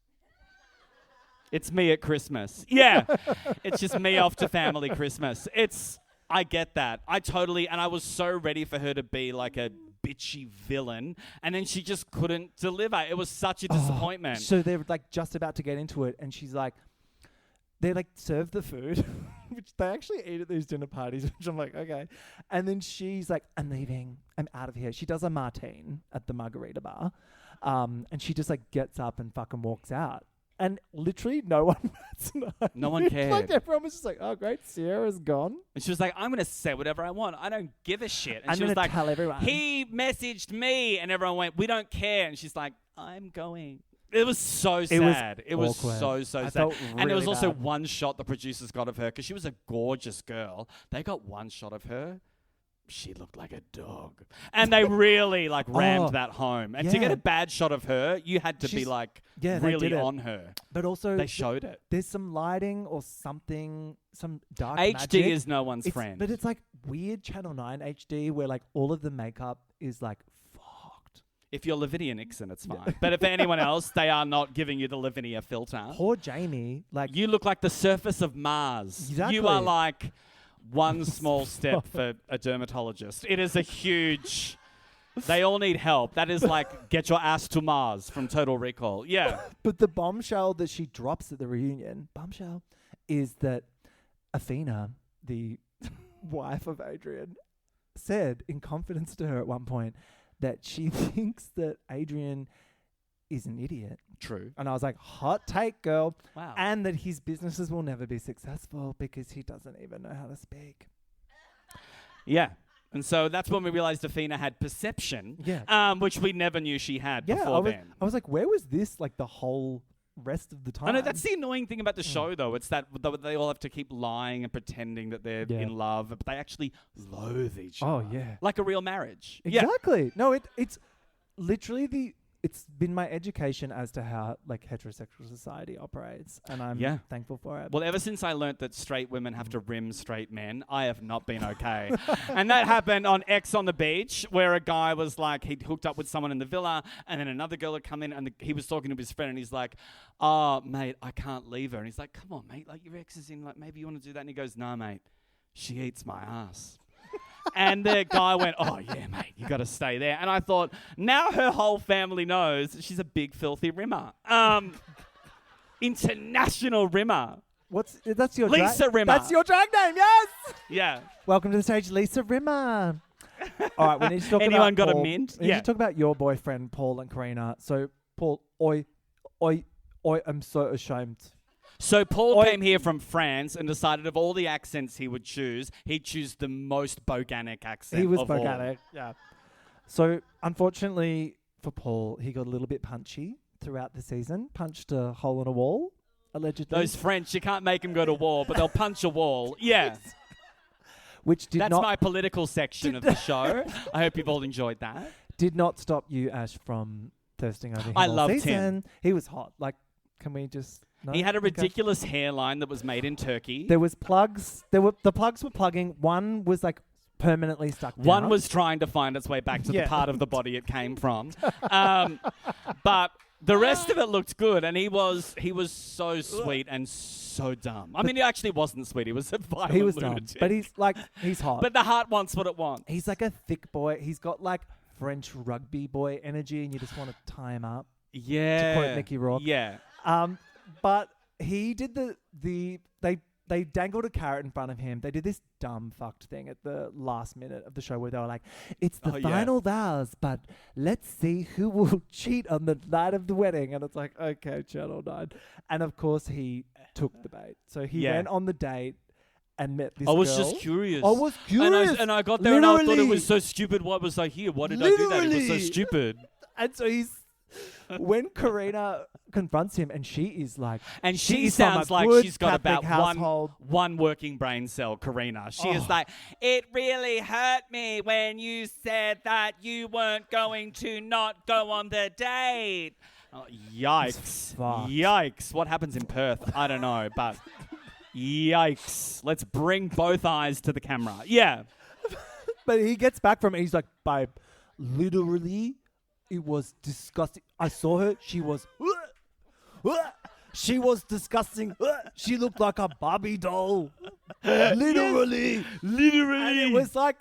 It's me at Christmas. Yeah. It's just me off to family Christmas. I get that. And I was so ready for her to be like a bitchy villain. And then she just couldn't deliver. It was such a disappointment. So they're like just about to get into it. And she's like, they like serve the food, which they actually eat at these dinner parties, which I'm like, okay. And then she's like, I'm leaving. I'm out of here. She does a Martine at the margarita bar. And she just like gets up and fucking walks out. And literally no one bats an eye. No one cared. Like everyone was just like, oh great, Sierra's gone. And she was like, I'm going to say whatever I want. I don't give a shit. And I'm she was gonna like, tell everyone. he messaged me. And everyone went, we don't care. And she's like, I'm going. It was so sad. It was awkward. so I sad. felt And there was really also bad. one shot the producers got of her because she was a gorgeous girl. They got one shot of her. She looked like a dog. And they really like rammed that home. And to get yeah. a bad shot of her, you had to be She's- like yeah, they really did it. on her. But also They showed it. there's some lighting or something, some dark HD magic. is no one's It's- friend. But it's like weird Channel 9 HD where like all of the makeup is like fucked. If you're Lavinia Nixon, it's fine. But if anyone else, they are not giving you the Lavinia filter. Poor Jamie, like You look like the surface of Mars. Exactly. You are like one small step for a dermatologist. It is a huge... They all need help. That is like get your ass to Mars from Total Recall. Yeah. But the bombshell that she drops at the reunion, is that Athena, the wife of Adrian, said in confidence to her at one point that she thinks that Adrian is an idiot. True. And I was like, hot take, girl. Wow. And that his businesses will never be successful because he doesn't even know how to speak. Yeah. And so that's when we realized Athena had perception, which we never knew she had before then. I was like, where was this like the whole rest of the time? I know that's the annoying thing about the show, though. It's that they all have to keep lying and pretending that they're in love, but they actually loathe each other. Oh, yeah. Like a real marriage. Yeah. Exactly. No, it's literally it's been my education as to how like heterosexual society operates, and I'm thankful for it. Well, ever since I learnt that straight women have to rim straight men, I have not been okay. And that happened on X on the Beach, where a guy was like, he'd hooked up with someone in the villa, and then another girl had come in, and he was talking to his friend, and he's like, oh, mate, I can't leave her. And he's like, come on, mate, like your ex is in, like maybe you want to do that. And he goes, no, mate, she eats my ass. And the guy went, oh, yeah, mate, you got to stay there. And I thought, now her whole family knows that she's a big, filthy rimmer. International rimmer. That's your Lisa Rimmer. That's your drag name, yes! Yeah. Welcome to the stage, Lisa Rimmer. All right, we need to talk Anyone about got a Paul. mint? We need Yeah. to talk about your boyfriend, Paul and Karina. So, Paul, oi, I'm so ashamed. So Paul came here from France and decided of all the accents he would choose, he'd choose the most Boganic accent. He was of all. Boganic, yeah. So, unfortunately for Paul, he got a little bit punchy throughout the season. Punched a hole in a wall, allegedly. Those French, you can't make them go to war, but they'll punch a wall. Yeah. Which did That's not my political section of the show. I hope you've all enjoyed that. did not stop you, Ash, from thirsting over him I all loved season. him. He was hot. Like, can we just... No? He had a Okay. ridiculous hairline that was made in Turkey. There was plugs. The plugs were plugging. One was like permanently stuck down. One was trying to find its way back to the Yeah. part of the body it came from. But the rest of it looked good, and he was so sweet and so dumb. I mean, he actually wasn't sweet. He was a violent He was dumb, lunatic. but he's hot. But the heart wants what it wants. He's like a thick boy. He's got like French rugby boy energy, and you just want to tie him up. Yeah. To quote Mickey Rourke. Yeah. But he did they dangled a carrot in front of him. They did this dumb fucked thing at the last minute of the show where they were like, it's the Oh, yeah. final vows, but let's see who will cheat on the night of the wedding. And it's like, okay, Channel 9. And of course he took the bait. So he Yeah. went on the date and met this I was girl. just curious. I was curious. And I got there and I thought it Literally. was so stupid. Why was I here? Why did I do that? It was so Literally. stupid. And so when Karina confronts him, and she is like, And she is from sounds a like good she's got Catholic about household. one working brain cell, Karina. She is like, it really hurt me when you said that you weren't going to not go on the date. Oh, yikes. fucked. Yikes. What happens in Perth? I don't know, but yikes. Let's bring both eyes to the camera. Yeah. But he gets back from it. He's like, babe, literally, it was disgusting. I saw her. She was. She was disgusting. She looked like a Barbie doll. Literally. And it was like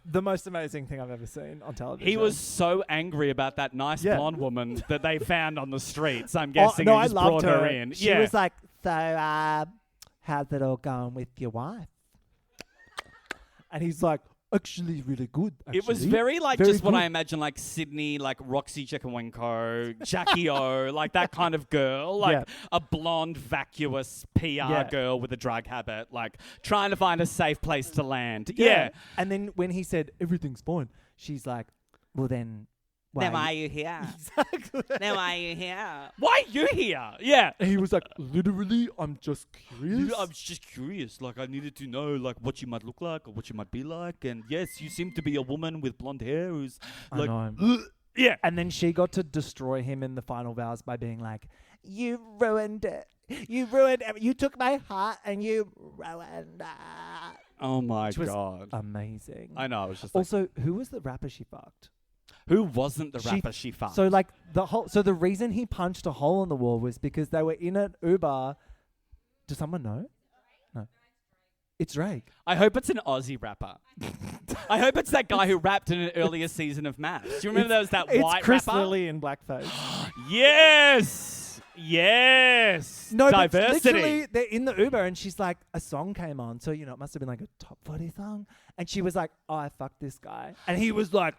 the most amazing thing I've ever seen on television. He was so angry about that nice Yeah. blonde woman that they found on the streets, I'm guessing, no, and I just loved brought her her. in. She was like, so, how's it all going with your wife? And he's like, actually really good. It was actually. very like Very just what I good." imagine, like Sydney, like Roxy Jekawenko, Jackie O, like that kind of girl, like Yeah. a blonde, vacuous PR girl with a drug habit, like trying to find a safe place to land. Yeah. And then when he said everything's fine, she's like, well then, why? Now why are you here? Exactly. Now why are you here? Why are you here? Yeah. And he was like, literally, I'm just curious. I'm just curious. Like, I needed to know, like, what you might look like or what you might be like. And yes, you seem to be a woman with blonde hair who's I like, know. yeah. And then she got to destroy him in the final vows by being like, you ruined it. You ruined it. You took my heart and you ruined it. Oh my Which was God. amazing. I know. I was just like, Also, who was the rapper she fucked? who wasn't the rapper she fucked? So like the reason he punched a hole in the wall was because they were in an Uber. Does someone know? No. It's Drake. I hope it's an Aussie rapper. I hope it's that guy who rapped in an earlier season of Maths. Do you remember there was that white It's Chris rapper? Lilly in blackface. Yes! Yes! No, Diversity. but literally, they're in the Uber, and she's like, a song came on, so it must have been like a top 40 song, and she was like, "Oh, I fucked this guy," and he was like,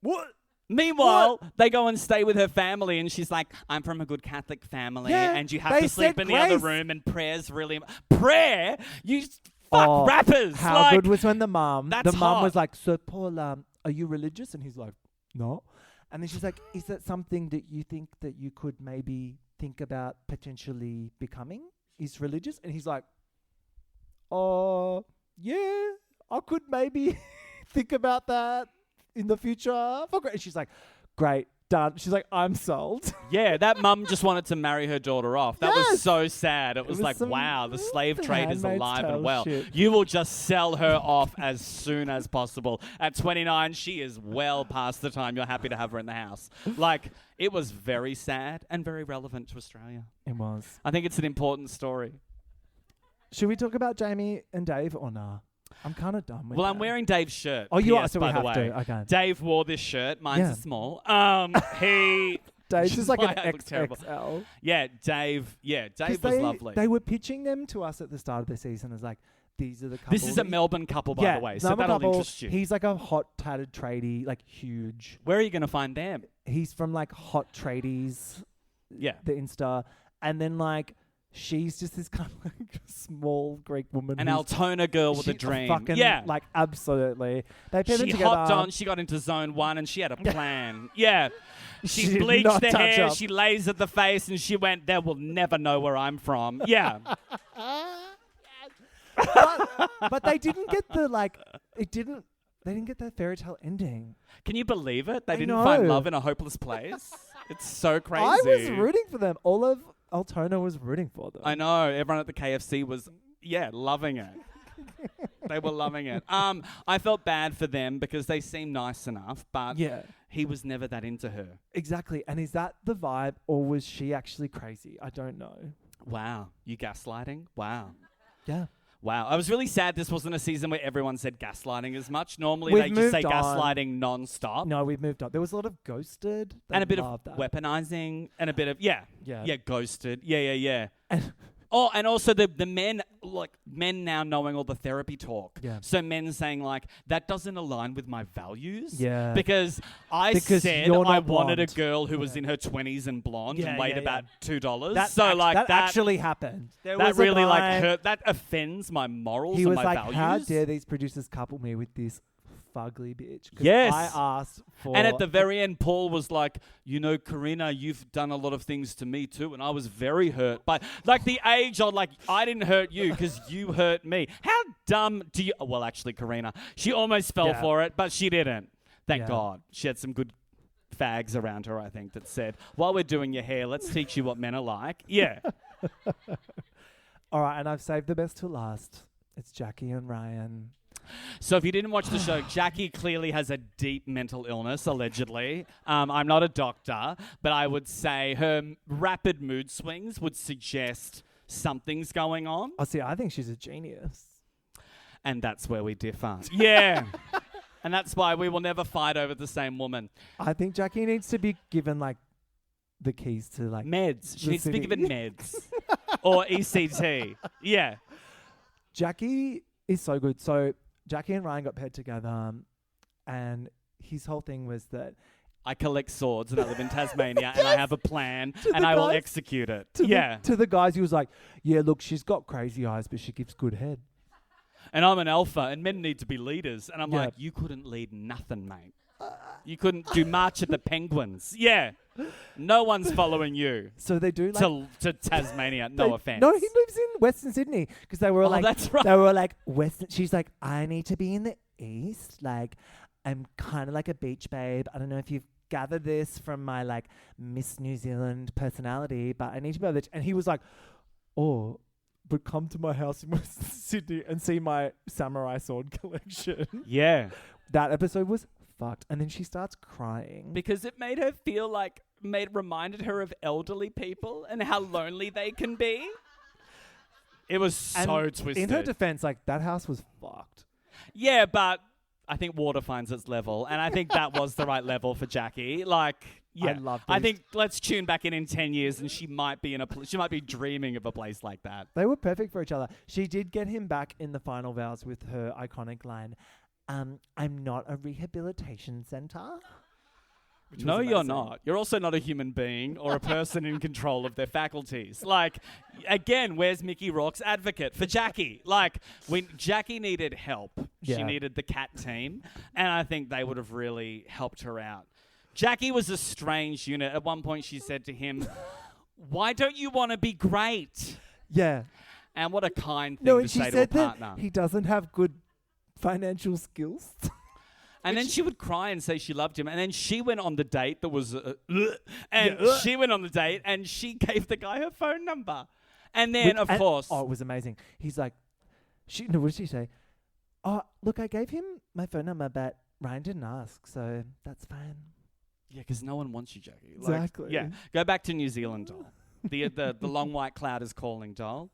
"What?" Meanwhile, they go and stay with her family, and she's like, I'm from a good Catholic family, Yeah, and you have they to sleep said in the other grace. room, and prayer's really... Prayer? You fuck Oh, rappers! How like, good was when the mum That's hot. was like, "So Paul, are you religious?" And he's like, "No," and then she's like, "Is that something that you think that you could maybe think about potentially becoming? Is religious?" And he's like, "Oh, yeah, I could maybe think about that in the future." And she's like, "Great, done." She's like, "I'm sold." Yeah, that mum just wanted to marry her daughter off. That was Yes! so sad. It was was like, some wow, the slave trade is Handmaid's alive and Tale well. shit. You will just sell her off as soon as possible. At 29, she is well past the time you're happy to have her in the house. Like, it was very sad and very relevant to Australia. It was. I think it's an important story. Should we talk about Jamie and Dave or nah? I'm kind of done with Well, that. I'm wearing Dave's shirt. Oh, you are, PS, so we by the have way. to. Okay. Dave wore this shirt. Mine's Yeah. a small. He... Dave's is like My an ad looks terrible. XXL. Yeah, Dave. Yeah, 'Cause Dave was lovely. They were pitching them to us at the start of the season as like, these are the couple. This is a Melbourne couple, by the way, so Melbourne that'll couple. interest you. He's like a hot tatted tradie, like huge. Where are you going to find them? He's from like Hot Tradies, Yeah. the Insta, and then like she's just this kind of like small Greek woman. An who's- Altona girl with a she- dream. Fucking, yeah. like absolutely. They paired them She together. hopped on, she got into zone 1, and she had a plan. Yeah. She She did bleached not the touch hair, up. she lasered the face, and she went, they will never know where I'm from. Yeah. but they didn't get the like. They didn't get the fairy tale ending. Can you believe it? They I didn't find know. love in a hopeless place. It's so crazy. I was rooting for them. All of Altona was rooting for them. I know. Everyone at the KFC was, loving it. They were loving it. I felt bad for them because they seemed nice enough, but Yeah, he was never that into her. exactly. And is that the vibe, or was she actually crazy? I don't know. Wow. You gaslighting? Wow. Yeah. Wow. I was really sad this wasn't a season where everyone said gaslighting as much. Normally We've they just say moved on. gaslighting non-stop. No, we've moved on. There was a lot of ghosted. They And a bit of loved that. weaponizing and a bit of, yeah, ghosted. Yeah. And- Oh, and also the men, like men now knowing all the therapy talk. Yeah. So men saying like, that doesn't align with my values. Yeah. Because I Because said you're I not wanted a blonde. girl who was in her 20s and blonde and weighed about $2. That so act- like that that actually happened. There that was a really like guy- hurt. That offends my morals He and was my like, values. "How dare these producers couple me with this fugly bitch. 'Cause Yes. I asked for. And at the very end, Paul was like, Karina, you've done a lot of things to me too, and I was very hurt. But like the age old, like, I didn't hurt you because you hurt me. How dumb do you... Well, actually, Karina, she almost fell for it, but she didn't. Thank God. She had some good fags around her, I think, that said, while we're doing your hair, let's teach you what men are like. Yeah. All right, and I've saved the best to last. It's Jackie and Ryan. So if you didn't watch the show, Jackie clearly has a deep mental illness, allegedly. I'm not a doctor, but I would say her rapid mood swings would suggest something's going on. Oh, see, I think she's a genius. And that's where we differ. Yeah. And that's why we will never fight over the same woman. I think Jackie needs to be given, like, the keys to, like... Meds. She the needs to be city. given meds. Or ECT. Yeah. Jackie is so good. So Jackie and Ryan got paired together, and his whole thing was that I collect swords and I live in Tasmania and I have a plan and I will execute it. to the guys, he was like, yeah, look, she's got crazy eyes, but she gives good head. And I'm an alpha and men need to be leaders. And I'm Yeah. like, you couldn't lead nothing, mate. You couldn't do March of the Penguins. Yeah. No one's following you So they do like... to Tasmania. No offense. No, he lives in Western Sydney because they were like, that's right. They were like Western. She's like, I need to be in the East. Like, I'm kind of like a beach babe. I don't know if you've gathered this from my like Miss New Zealand personality, but I need to be able to. And he was like, oh, but come to my house in Western Sydney and see my samurai sword collection. Yeah. That episode was fucked. And then she starts crying. Because it made her feel like, reminded her of elderly people and how lonely they can be. It was so And twisted. in her defense, like, that house was fucked. Yeah, but I think water finds its level, and I think that was the right level for Jackie. Like, yeah, love I these. think let's tune back in 10 years, and she might be she might be dreaming of a place like that. They were perfect for each other. She did get him back in the final vows with her iconic line, I'm not a rehabilitation center. Which No, was you're amazing. not. You're also not a human being or a person in control of their faculties. Like, again, where's Mickey Rourke's advocate for Jackie? Like, when Jackie needed help, she Yeah. needed the cat team, and I think they would have really helped her out. Jackie was a strange unit. At one point, she said to him, why don't you want to be great? Yeah. And what a kind thing No, to and she say to a said partner. that he doesn't have good financial skills. And then she would cry and say she loved him. And then she went on the date that was... she went on the date and she gave the guy her phone number. And then, of course... Oh, it was amazing. He's like, what did she say? Oh, look, I gave him my phone number, but Ryan didn't ask, so that's fine. Yeah, because no one wants you, Jackie. Like, Exactly. Yeah, go back to New Zealand, doll. The long white cloud is calling, doll.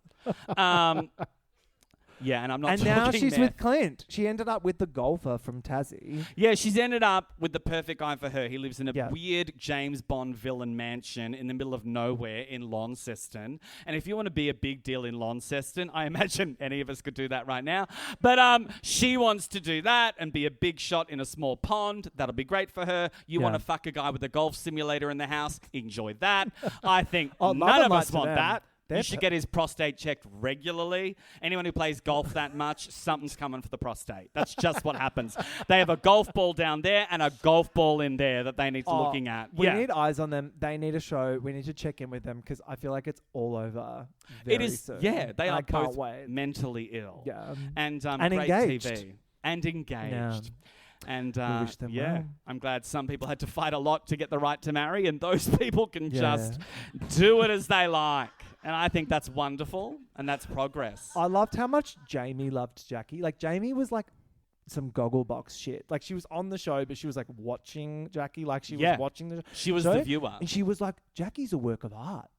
Yeah, and I'm not And talking now she's meth. with Clint. She ended up with the golfer from Tassie. Yeah, she's ended up with the perfect guy for her. He lives in a Yeah. weird James Bond villain mansion in the middle of nowhere in Launceston. And if you want to be a big deal in Launceston, I imagine any of us could do that right now. But she wants to do that and be a big shot in a small pond. That'll be great for her. You want to fuck a guy with a golf simulator in the house? Enjoy that. I think Oh, love none and of light us to want them. that. They're You should get his prostate checked regularly. Anyone who plays golf that much, something's coming for the prostate. That's just what happens. They have a golf ball down there and a golf ball in there that they need to looking at. We Yeah. need eyes on them. They need a show. We need to check in with them because I feel like it's all over. It is, soon. yeah. They And are I can't both wait. mentally ill. Yeah. And And great engaged. TV. And engaged. Yeah. And We wish them yeah, well. I'm glad some people had to fight a lot to get the right to marry, and those people can Yeah. just do it as they like. And I think that's wonderful, and that's progress. I loved how much Jamie loved Jackie. Like, Jamie was like some Gogglebox shit. Like, she was on the show, but she was like watching Jackie. Like, she Yeah. was watching the She was show. the viewer. And she was like, Jackie's a work of art.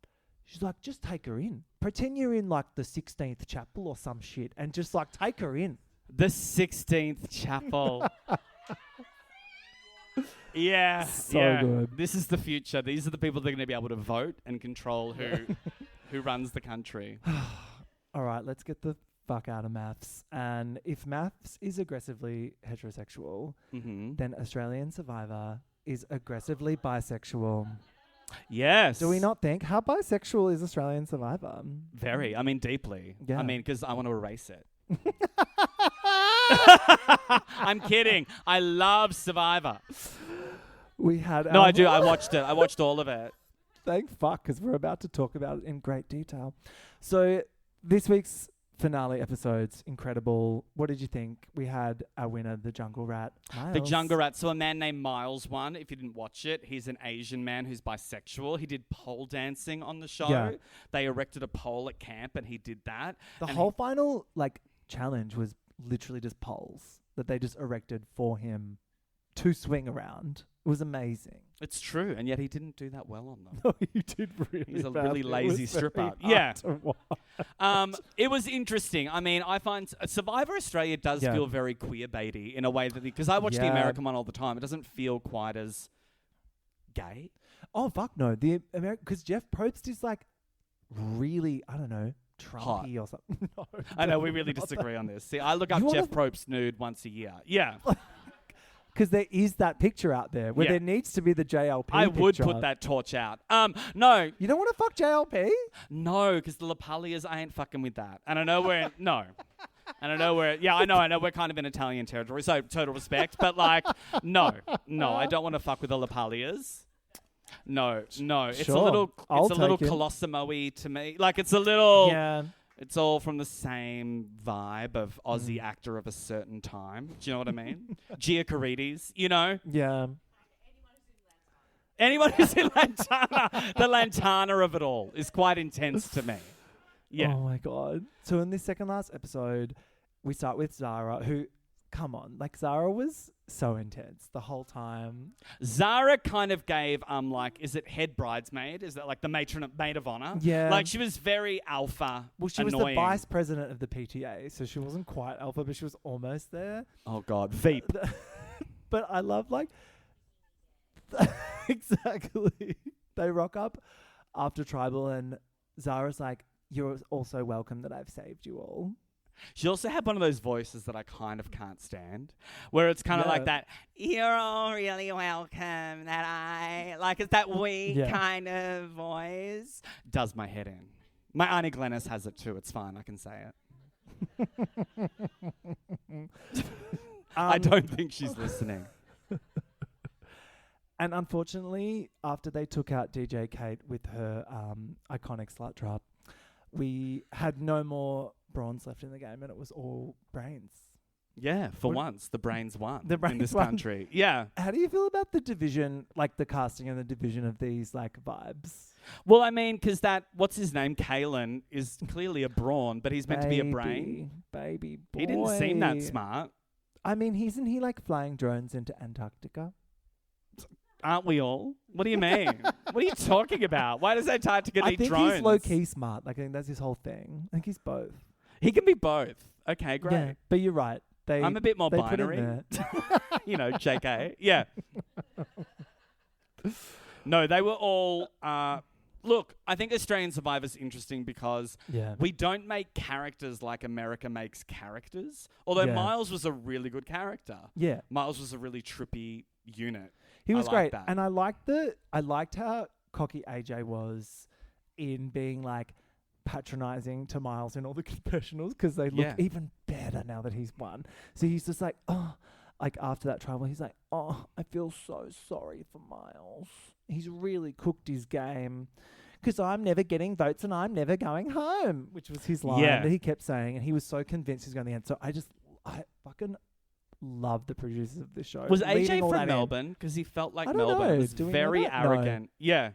She's like, just take her in. Pretend you're in like the 16th chapel or some shit and just like take her in. The 16th chapel. Yeah, So yeah. good. This is the future. These are the people that are going to be able to vote and control who runs the country. All right, let's get the fuck out of maths. And if maths is aggressively heterosexual, Mm-hmm. then Australian Survivor is aggressively bisexual. Yes. Do we not think? How bisexual is Australian Survivor? Very. I mean, deeply. Yeah. I mean, because I want to erase it. I'm kidding. I love Survivor. We had No, I do. I watched it. I watched all of it. Thank fuck, because we're about to talk about it in great detail. So this week's finale episodes, incredible. What did you think? We had our winner, the Jungle Rat, Miles. The Jungle Rat. So a man named Miles won. If you didn't watch it, he's an Asian man who's bisexual. He did pole dancing on the show. Yeah. They erected a pole at camp, and he did that. The And whole final challenge was literally just poles that they just erected for him to swing around. It was amazing. It's true, and yet he didn't do that well on them. No, you did really. He's a badly. really It lazy was stripper. very hard Yeah. to watch. It was interesting. I mean, I find Survivor Australia does Yeah. feel very queer baity in a way that because I watch the Yeah. American one all the time, it doesn't feel quite as gay. Oh fuck no! The American, because Jeff Probst is really, I don't know, Trumpy or something. No, I know we definitely really not disagree that. on this. See, I look up You wanna Jeff Probst nude once a year. Yeah, Because there is that picture out there where Yeah. there needs to be the JLP. I would picture. put that torch out. No, You don't want to fuck JLP? no, because the Lapalias, I ain't fucking with that. And I know we're no. And I know I know we're kind of in Italian territory, so total respect. But no, I don't want to fuck with the Lapalias. No, it's a Sure. little, I'll it's a little take it. Colossimo-y to me. It's a little. Yeah. It's all from the same vibe of Aussie actor of a certain time. Do you know what I mean? Giacarides, Yeah. Anyone who's in Lantana, the Lantana of it all is quite intense to me. Yeah. Oh my god. So in this second last episode, we start with Zara, who, come on, Zara was so intense the whole time. Zara kind of gave, is it head bridesmaid? Is that the maid of honor? Yeah. She was very alpha. Well, she was annoying. the vice president of the PTA, so she wasn't quite alpha, but she was almost there. Oh God, Veep. But I love exactly. They rock up after Tribal, and Zara's like, "You're also welcome that I've saved you all." She also had one of those voices that I kind of can't stand, where it's kind of like that, "You're all really welcome that it's that weak kind of voice." Does my head in. My Auntie Glennis has it too. It's fine. I can say it. I don't think she's listening. And unfortunately, after they took out DJ Kate with her iconic slut drop, we had no more bronze left in the game, and it was all brains. Yeah, for once, the brains won The in brains this won. country. Yeah. How do you feel about the division, the casting and the division of these vibes? Well, I mean, because what's his name, Kalen, is clearly a brawn, but he's meant to be a brain. Baby boy. He didn't seem that smart. I mean, isn't he flying drones into Antarctica? Aren't we all? What do you mean? What are you talking about? Why does Antarctica I need think drones? he's low-key smart. I think that's his whole thing. I think he's both. He can be both. Okay, great. Yeah, but you're right. I'm a bit more they put in binary. there. JK. Yeah. No, they were all... look, I think Australian Survivor's interesting because we don't make characters like America makes characters. Although Yeah. Miles was a really good character. Yeah. Miles was a really trippy unit. He was I great, liked that. and I liked how cocky AJ was in being patronizing to Miles in all the confessionals because they look even better now that he's won. So he's just after that tribal, he's I feel so sorry for Miles. He's really cooked his game because I'm never getting votes and I'm never going home, which was his line that he kept saying, and he was so convinced he's going to the end. So I fucking love the producers of this show. Was leading AJ all from that in. Melbourne? Because he felt like I don't Melbourne know. was Do we know very that? No. arrogant. Yeah.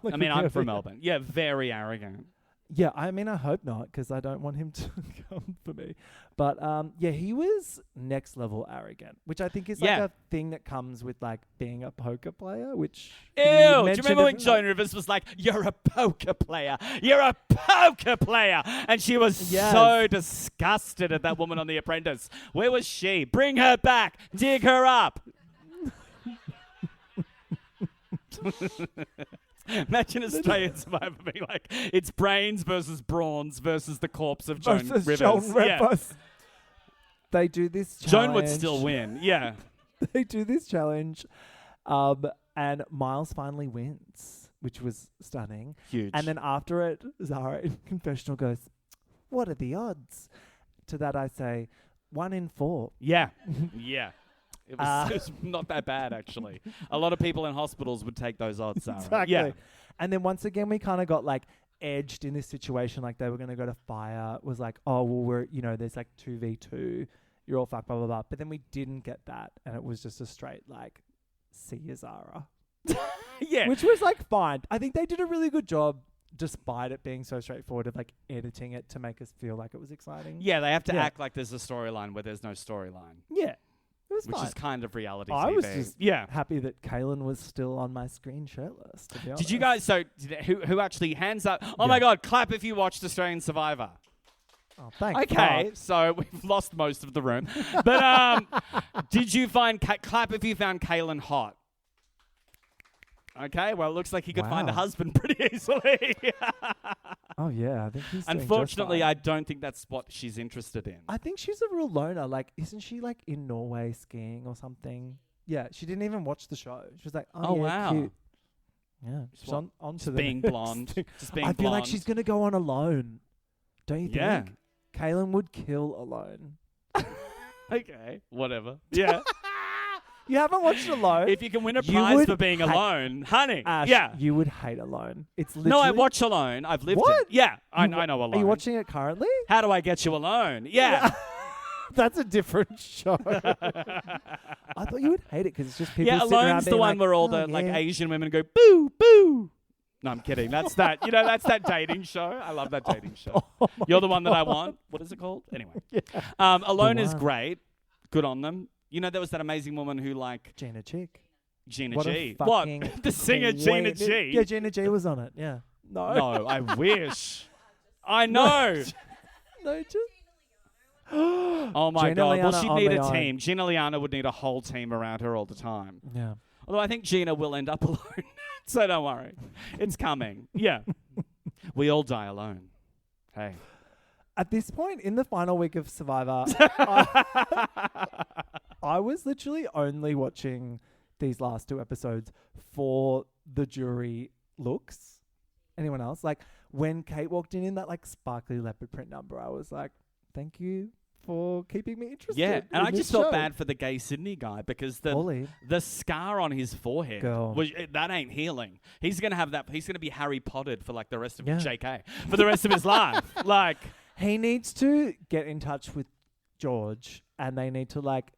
I mean, I'm from Yeah. Melbourne. Yeah, very arrogant. Yeah, I mean, I hope not because I don't want him to come for me. But he was next level arrogant, which I think is a thing that comes with being a poker player. Which Ew! Do you remember when Joan Rivers was like, "You're a poker player. You're a poker player," and she was so disgusted at that woman on The Apprentice. Where was she? Bring her back. Dig her up. Imagine Australian Survivor being like, it's brains versus brawns versus the corpse of Joan Rivers. Yeah. They do this challenge. Joan would still win. Yeah. They do this challenge, and Miles finally wins, which was stunning. Huge. And then after it, Zara in confessional goes, "What are the odds?" To that I say, 1 in 4. Yeah. Yeah. It was not that bad, actually. A lot of people in hospitals would take those odds, Sarah. Exactly. Yeah. And then once again, we kind of got like edged in this situation. Like they were going to go to fire. It was like, oh, well, we're, there's like 2v2. You're all fucked, blah, blah, blah. But then we didn't get that. And it was just a straight like, see you, Zara. Yeah. Which was like fine. I think they did a really good job despite it being so straightforward of like editing it to make us feel like it was exciting. Yeah, they have to Yeah. act like there's a storyline where there's no storyline. Yeah. It was Which fine. is kind of reality I TV. was just yeah. happy that Kaylin was still on my screen shirtless, to be honest. Did you guys, who actually, hands up, oh my God, clap if you watched Australian Survivor. Oh, thanks. Okay, so we've lost most of the room. But did you find, clap if you found Kaylin hot? Okay, well, it looks like he could find a Wow. husband pretty easily. Oh, yeah. I think he's doing just Unfortunately, fine. I don't think that's what she's interested in. I think she's a real loner. Like, isn't she like in Norway skiing or something? Yeah, she didn't even watch the show. She was like, oh, Oh, yeah, wow. cute. Yeah, Just she's on to Just the being next blonde. thing. Just being I feel like blonde. she's going to go on alone. Don't you Yeah. think? Kaylin would kill alone. Okay, whatever. Yeah. You haven't watched Alone? If you can win a You prize would for being alone, honey. Ash, yeah. you would hate Alone. It's literally... No, I watch Alone. I've lived What? it. Yeah, I You wa- know Alone. Are you watching it currently? How do I get you alone? Yeah. That's a different show. I thought you would hate it because it's just people Yeah, sitting around Alone's the being one like, where all "Oh, the like yeah." Asian women go boo boo. No, I'm kidding. That's that. You know, that's that dating show. I love that dating show. You're the one that I want. What is it called? Anyway, Alone is one. great. Good on them. You know, there was that amazing woman who like Gina Chick. Gina What G. a What? fucking The singer Gina queen. G. Yeah, Gina G was on it. Yeah. No. No, I wish. I know. No, just... Oh my Gina God. Well, Liana she'd on need the a eye. team. Gina Liana would need a whole team around her all the time. Yeah. Although I think Gina will end up alone. So don't worry. It's coming. Yeah. We all die alone. Hey. At this point in the final week of Survivor, I was literally only watching these last 2 episodes for the jury looks. Anyone else? Like when Kate walked in that like sparkly leopard print number, I was like, thank you for keeping me interested. Yeah, and in I this just felt show. bad for the gay Sydney guy because Ollie. the scar on his forehead Girl. was that ain't healing. He's gonna have that. He's gonna be Harry Pottered for like the rest of Yeah. JK for the rest of his life. Like He needs to get in touch with George and they need to like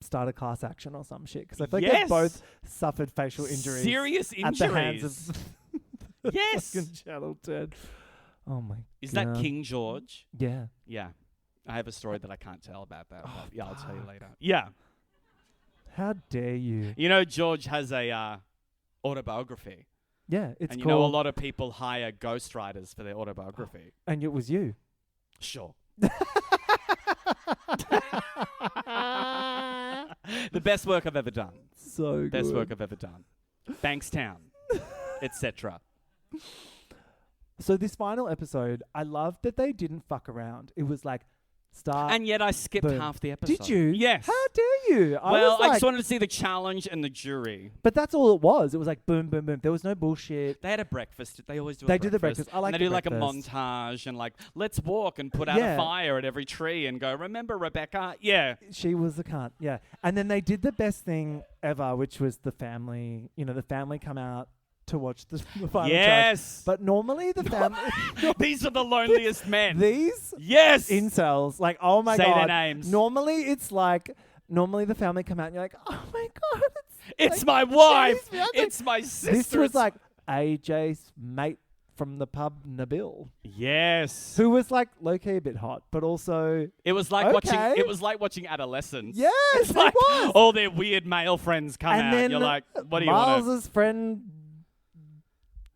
start a class action or some shit because I feel like Yes. they both suffered facial injuries serious at the hands injuries. of Yes. fucking Channel 10. Oh my Is God. that King George? Yeah. Yeah. I have a story that I can't tell about that. Oh, but yeah, I'll tell you later. Yeah. How dare you? You know, George has a autobiography. Yeah, it's And you called... know, a lot of people hire ghostwriters for their autobiography. And it was you. Sure. The best work I've ever done. So Best good. work I've ever done. Bankstown, etc. So this final episode, I loved that they didn't fuck around. It was like, start... And yet I skipped boom. half the episode. Did you? Yes. How dare you? Well, was I like, just wanted to see the challenge and the jury. But that's all it was. It was like boom, boom, boom. There was no bullshit. They had a breakfast. They always do. They do the breakfast. I like and they the do like a breakfast. montage and like let's walk and put out Yeah. a fire at every tree and go. Remember Rebecca? Yeah. She was a cunt, yeah. And then they did the best thing ever, which was the family. You know, the family come out to watch the final charge. Yes. But normally the family... These are the loneliest men. These Yes. incels, like, oh my Say God. their names. Normally it's like... Normally the family come out and you're like, oh my God. It's like, my wife. James, It's my sister. This was It's- like AJ's mate from the pub, Nabil, Yes. who was like low-key a bit hot, but also... It was like watching. Okay. It was like watching Adolescence. Yes, It's it like was. all their weird male friends come And out. then You're like, what do you want? Miles's friend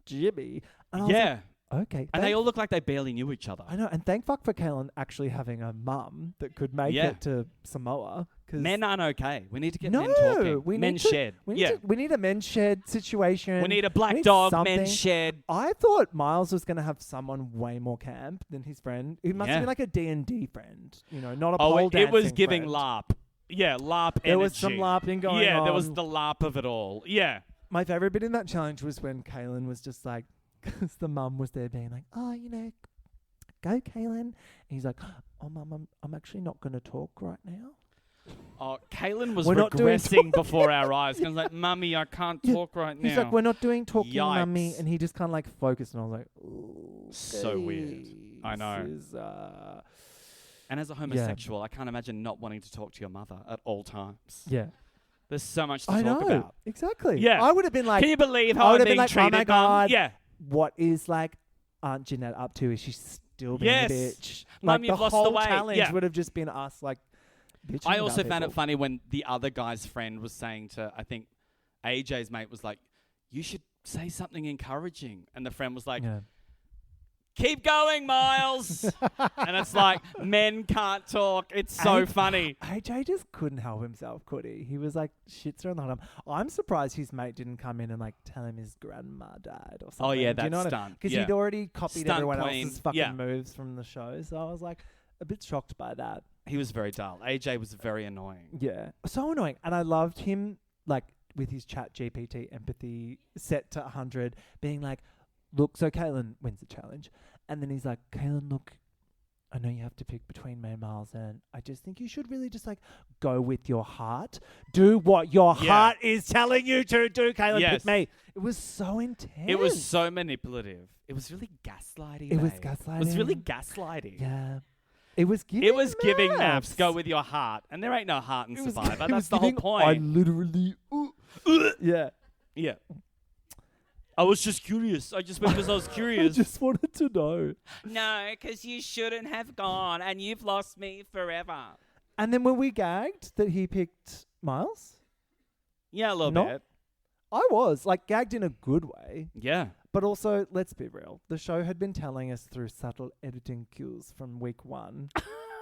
Jimmy. And I was Yeah. like, okay. And they all look like they barely knew each other. I know, and thank fuck for Kaylin actually having a mum that could make Yeah. it to Samoa. 'Cause Men aren't okay. We need to get no, men talking. we Men need to, shed. We need, Yeah. we need a men's shed situation. We need a black We need dog. something. Men shed. I thought Miles was going to have someone way more camp than his friend. He must Yeah. have been like a D&D friend, you know, not a Oh, pole it was dancing giving friend. LARP. Yeah, LARP There energy. was some LARPing going Yeah, on. there was the LARP of it all. Yeah. My favorite bit in that challenge was when Kaylin was just like, because the mum was there being like, oh, you know, go, Kaylin. And he's like, oh, Mum, I'm actually not going to talk right now. Oh, Kaylin was We're not doing regressing before our eyes. Because like, Mummy, I can't talk right now. He's like, we're not doing talking, Mummy. Yikes. And he just kind of like focused. And I was like, ooh, So weird. I know. this is, And as a homosexual, I can't imagine not wanting to talk to your mother at all times. yeah. There's so much to I talk know. about. Exactly. Yeah. I would have been like, Can you believe I how would I'm have been being like, treated, oh my Mum? God. Yeah. what is like Aunt Jeanette up to? Is she still being Yes. a bitch? Mum, Like you've the lost the whole way. challenge Yeah. would have just been us like bitching I also about found it people. funny when the other guy's friend was saying to, I think, AJ's mate was like, you should say something encouraging. And the friend was like, Yeah. keep going, Miles. And it's like, men can't talk. It's so funny. AJ just couldn't help himself, could he? He was like shit stirring the whole time. I'm surprised his mate didn't come in and like tell him his grandma died or something. Oh, yeah, Do you know that's what I mean? stunt. Because Yeah. he'd already copied Stunt everyone queen. else's fucking Yeah. moves from the show. So I was like a bit shocked by that. He was very dull. AJ was very annoying. Yeah. So annoying. And I loved him like with his chat GPT empathy set to 100 being like, look, so Kaylin wins the challenge. And then he's like, Kaylin, look, I know you have to pick between me and Miles, and I just think you should really just like go with your heart. Do what your Yeah. heart is telling you to do, Kaylin. Yes. Pick me. It was so intense. It was so manipulative. It was really gaslighting. It was babe. It was really gaslighting. Yeah. It was giving It was giving maps. maps. Go with your heart. And there ain't no heart in It was- Survivor. it That's was the whole giving, point. I literally, yeah. Yeah. I was just curious. I just went because I was I curious. just wanted to know. No, because you shouldn't have gone and you've lost me forever. And then were we gagged that he picked Miles? Yeah, a little No. bit. I was like gagged in a good way, Yeah. but also let's be real. The show had been telling us through subtle editing cues from week 1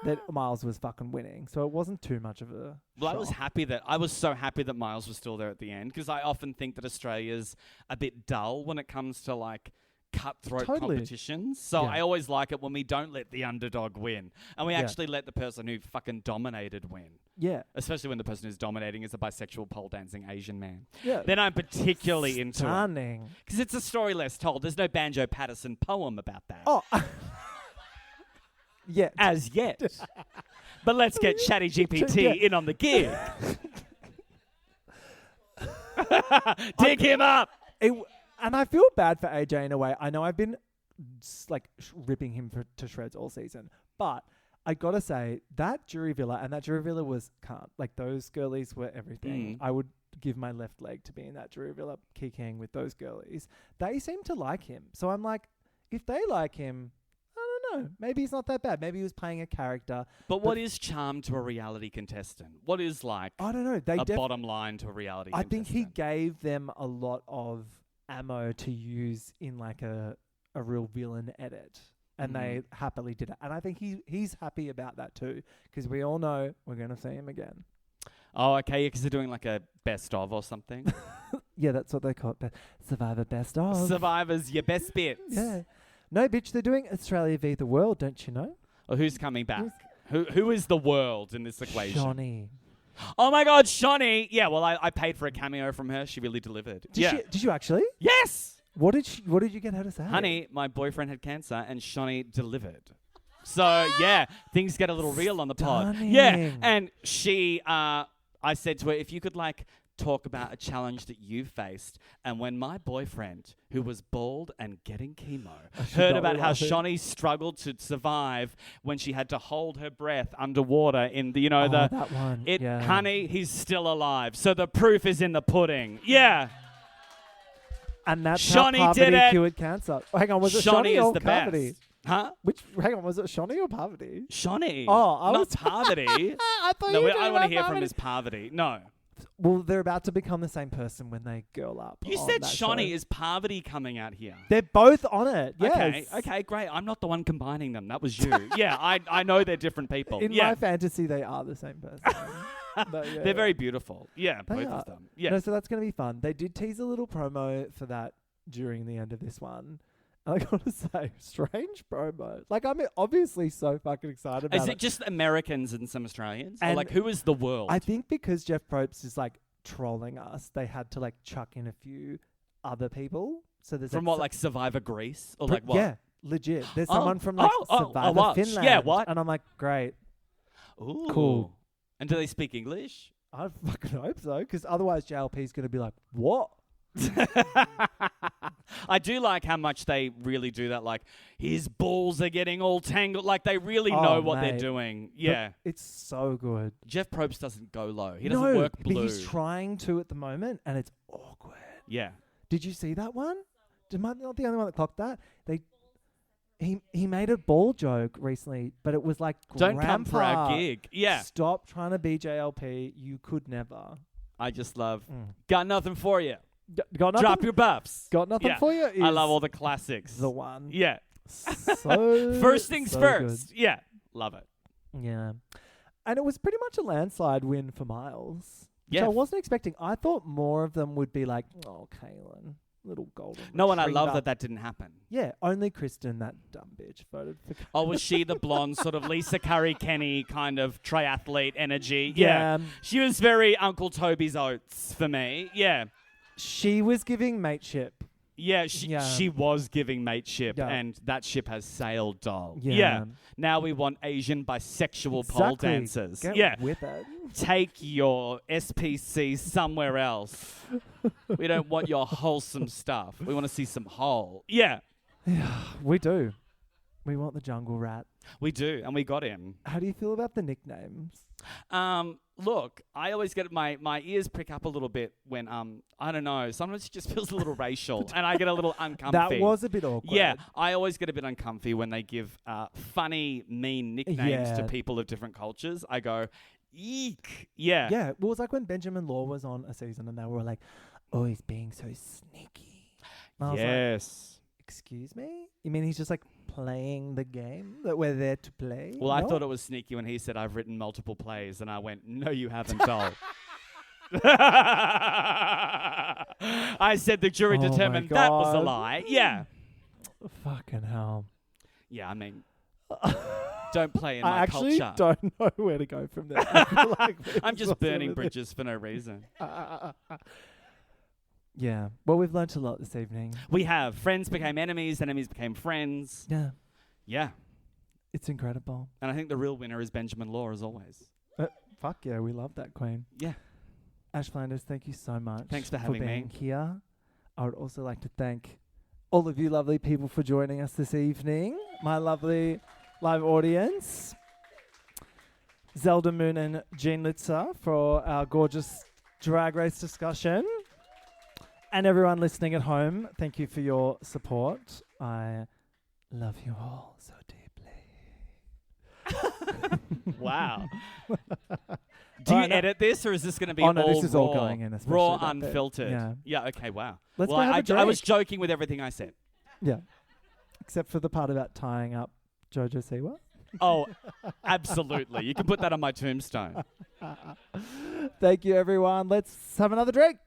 that Miles was fucking winning, so it wasn't too much of a. Well, I was shock. I was so happy that Miles was still there at the end because I often think that Australia's a bit dull when it comes to like cutthroat Totally. competitions. So Yeah. I always like it when we don't let the underdog win and we Yeah. actually let the person who fucking dominated win. Yeah, Especially when the person who's dominating is a bisexual pole dancing Asian man. yeah. Then I'm particularly into it. Stunning. Because it's a story less told. There's no Banjo Patterson poem about that. Oh, yeah. As yet. But let's get Chatty GPT Yeah. in on the gig. Dig him up. And I feel bad for AJ in a way. I know I've been ripping him to shreds all season, but I gotta say that jury villa was can't like those girlies were everything. I would give my left leg to be in that jury villa kikiing with those girlies. They seem to like him, so I'm like, if they like him, I don't know. Maybe he's not that bad. Maybe he was playing a character. But what is charm to a reality contestant? What is like I don't know. They a bottom line to a reality I contestant? think he gave them a lot of ammo to use in like a real villain edit. And they happily did it. And I think he's happy about that too. Because we all know we're going to see him again. Oh, okay, because they're doing like a best of or something. Yeah, that's what they call it. Survivor best of. Survivor's your best bits. Yeah. No, bitch, they're doing Australia v. the World, don't you know? Or who's coming back? Who is the world in this equation? Shawnee. Oh my God, Shawnee! Yeah, well, I paid for a cameo from her. She really delivered. Did you actually? Yes! What did you get her to say? Honey, my boyfriend had cancer and Shawnee delivered. So, yeah, things get a little real on the pod. Yeah, Stunning. and she, I said to her, if you could, like, talk about a challenge that you faced, and when my boyfriend, who was bald and getting chemo, heard not about how laugh it. Shawnee struggled to survive when she had to hold her breath underwater in the, that one. it, yeah. honey, he's still alive. So the proof is in the pudding. Yeah. And that's Shawnee how did Parvati it. cured cancer. Oh, hang on, was it Shawnee Shawnee is or the Parvati? best. Huh? Hang on, was it Shawnee or Parvati? Shawnee. Oh, I not was- Parvati. I thought No, you were I talking want to about hear from Parvati. Miss Parvati. No. Well, they're about to become the same person when they girl up. You on said that Shawnee. show. Is Parvati coming out here? They're both on it. Yes. Okay, great. I'm not the one combining them. That was you. Yeah, I know they're different people. In yeah. my fantasy, they are the same person. But yeah, They're very beautiful. Yeah, They both are. of them. Yeah. No, so that's going to be fun. They did tease a little promo for that during the end of this one. And I got to say, strange promo. Like, I'm obviously so fucking excited about Is it just Americans and some Australians? Or And like, who is the world? I think because Jeff Probst is like trolling us, they had to like chuck in a few other people. So there's From like, what, like Survivor Greece? Or Pre- like what? Yeah. legit. There's Oh, someone from like I Survivor watched. Finland. Yeah, what? And I'm like, great. Ooh. Cool. And do they speak English? I fucking hope so, because otherwise JLP's going to be like, what? I do like how much they really do that. Like, his balls are getting all tangled. Like, they really know what they're mate. doing. But Yeah. it's so good. Jeff Probst doesn't go low. He doesn't no, work but blue. he's trying to at the moment, and it's awkward. Yeah. Did you see that one? Am I not the only one that clocked that? He made a ball joke recently, but it was like, Don't come for our Grandpa, gig. Yeah. Stop trying to be JLP. You could never. I just love, Mm. got nothing for you. Got nothing? Drop your buffs. Got nothing Yeah. for you? I is love all the classics. the one. Yeah. So First things so first. Yeah. Love it. good. Yeah. And it was pretty much a landslide win for Miles. Which Yeah. I wasn't expecting. I thought more of them would be like, oh, Kaylin, little golden No, and I love retriever. that didn't happen. Yeah, only Kristen, that dumb bitch, voted for Oh, was she the blonde sort of Lisa Curry Kenny kind of triathlete energy? Yeah. She was very Uncle Toby's Oats for me. Yeah. She was giving mateship. Yeah, Yeah. she was giving mateship, Yeah. and that ship has sailed, doll. Yeah. Now we want Asian bisexual pole Exactly. dancers. Get yeah. with it. Take your SPC somewhere else. We don't want your wholesome stuff. We want to see some whole. Yeah, We do. We want the jungle rat. we do, and we got him. How do you feel about the nicknames? Look, I always get my ears prick up a little bit when I don't know. Sometimes it just feels a little racial, and I get a little uncomfy. That was a bit awkward. Yeah, I always get a bit uncomfy when they give funny, mean nicknames to Yeah. people of different cultures. I go, eek. Yeah. Yeah, well, it was like when Benjamin Law was on a season and they were like, oh, he's being so sneaky. And I was like, Yes. excuse me? You mean he's just like playing the game that we're there to play? Well, I No? thought it was sneaky when he said, I've written multiple plays, and I went, no, you haven't, doll. I said the jury Oh my determined that was a God. lie. Yeah. Fucking hell. Yeah, I mean, don't play in I my actually culture. don't know where to go from there. I feel like I'm this just was burning everything. bridges for no reason. Yeah. Well, we've learnt a lot this evening. We have. Friends became enemies, enemies became friends. Yeah. Yeah. It's incredible. And I think the real winner is Benjamin Law, as always. Fuck yeah, we love that queen. Yeah. Ash Flanders, thank you so much. Thanks for having me. being here. I would also like to thank all of you lovely people for joining us this evening. My lovely live audience. Zelda Moon and Jean Litzer for our gorgeous drag race discussion. And everyone listening at home, thank you for your support. I love you all so deeply. Wow. Do you Alright, no- edit this, or is this going to be Oh, no, all this is raw, all going in, especially raw, that bit. unfiltered? Yeah. Yeah. Okay. Wow. Let's well, go have a I was drink. joking with everything I said. Yeah. Except for the part about tying up Jojo Siwa. Oh, absolutely. You can put that on my tombstone. Thank you, everyone. Let's have another drink.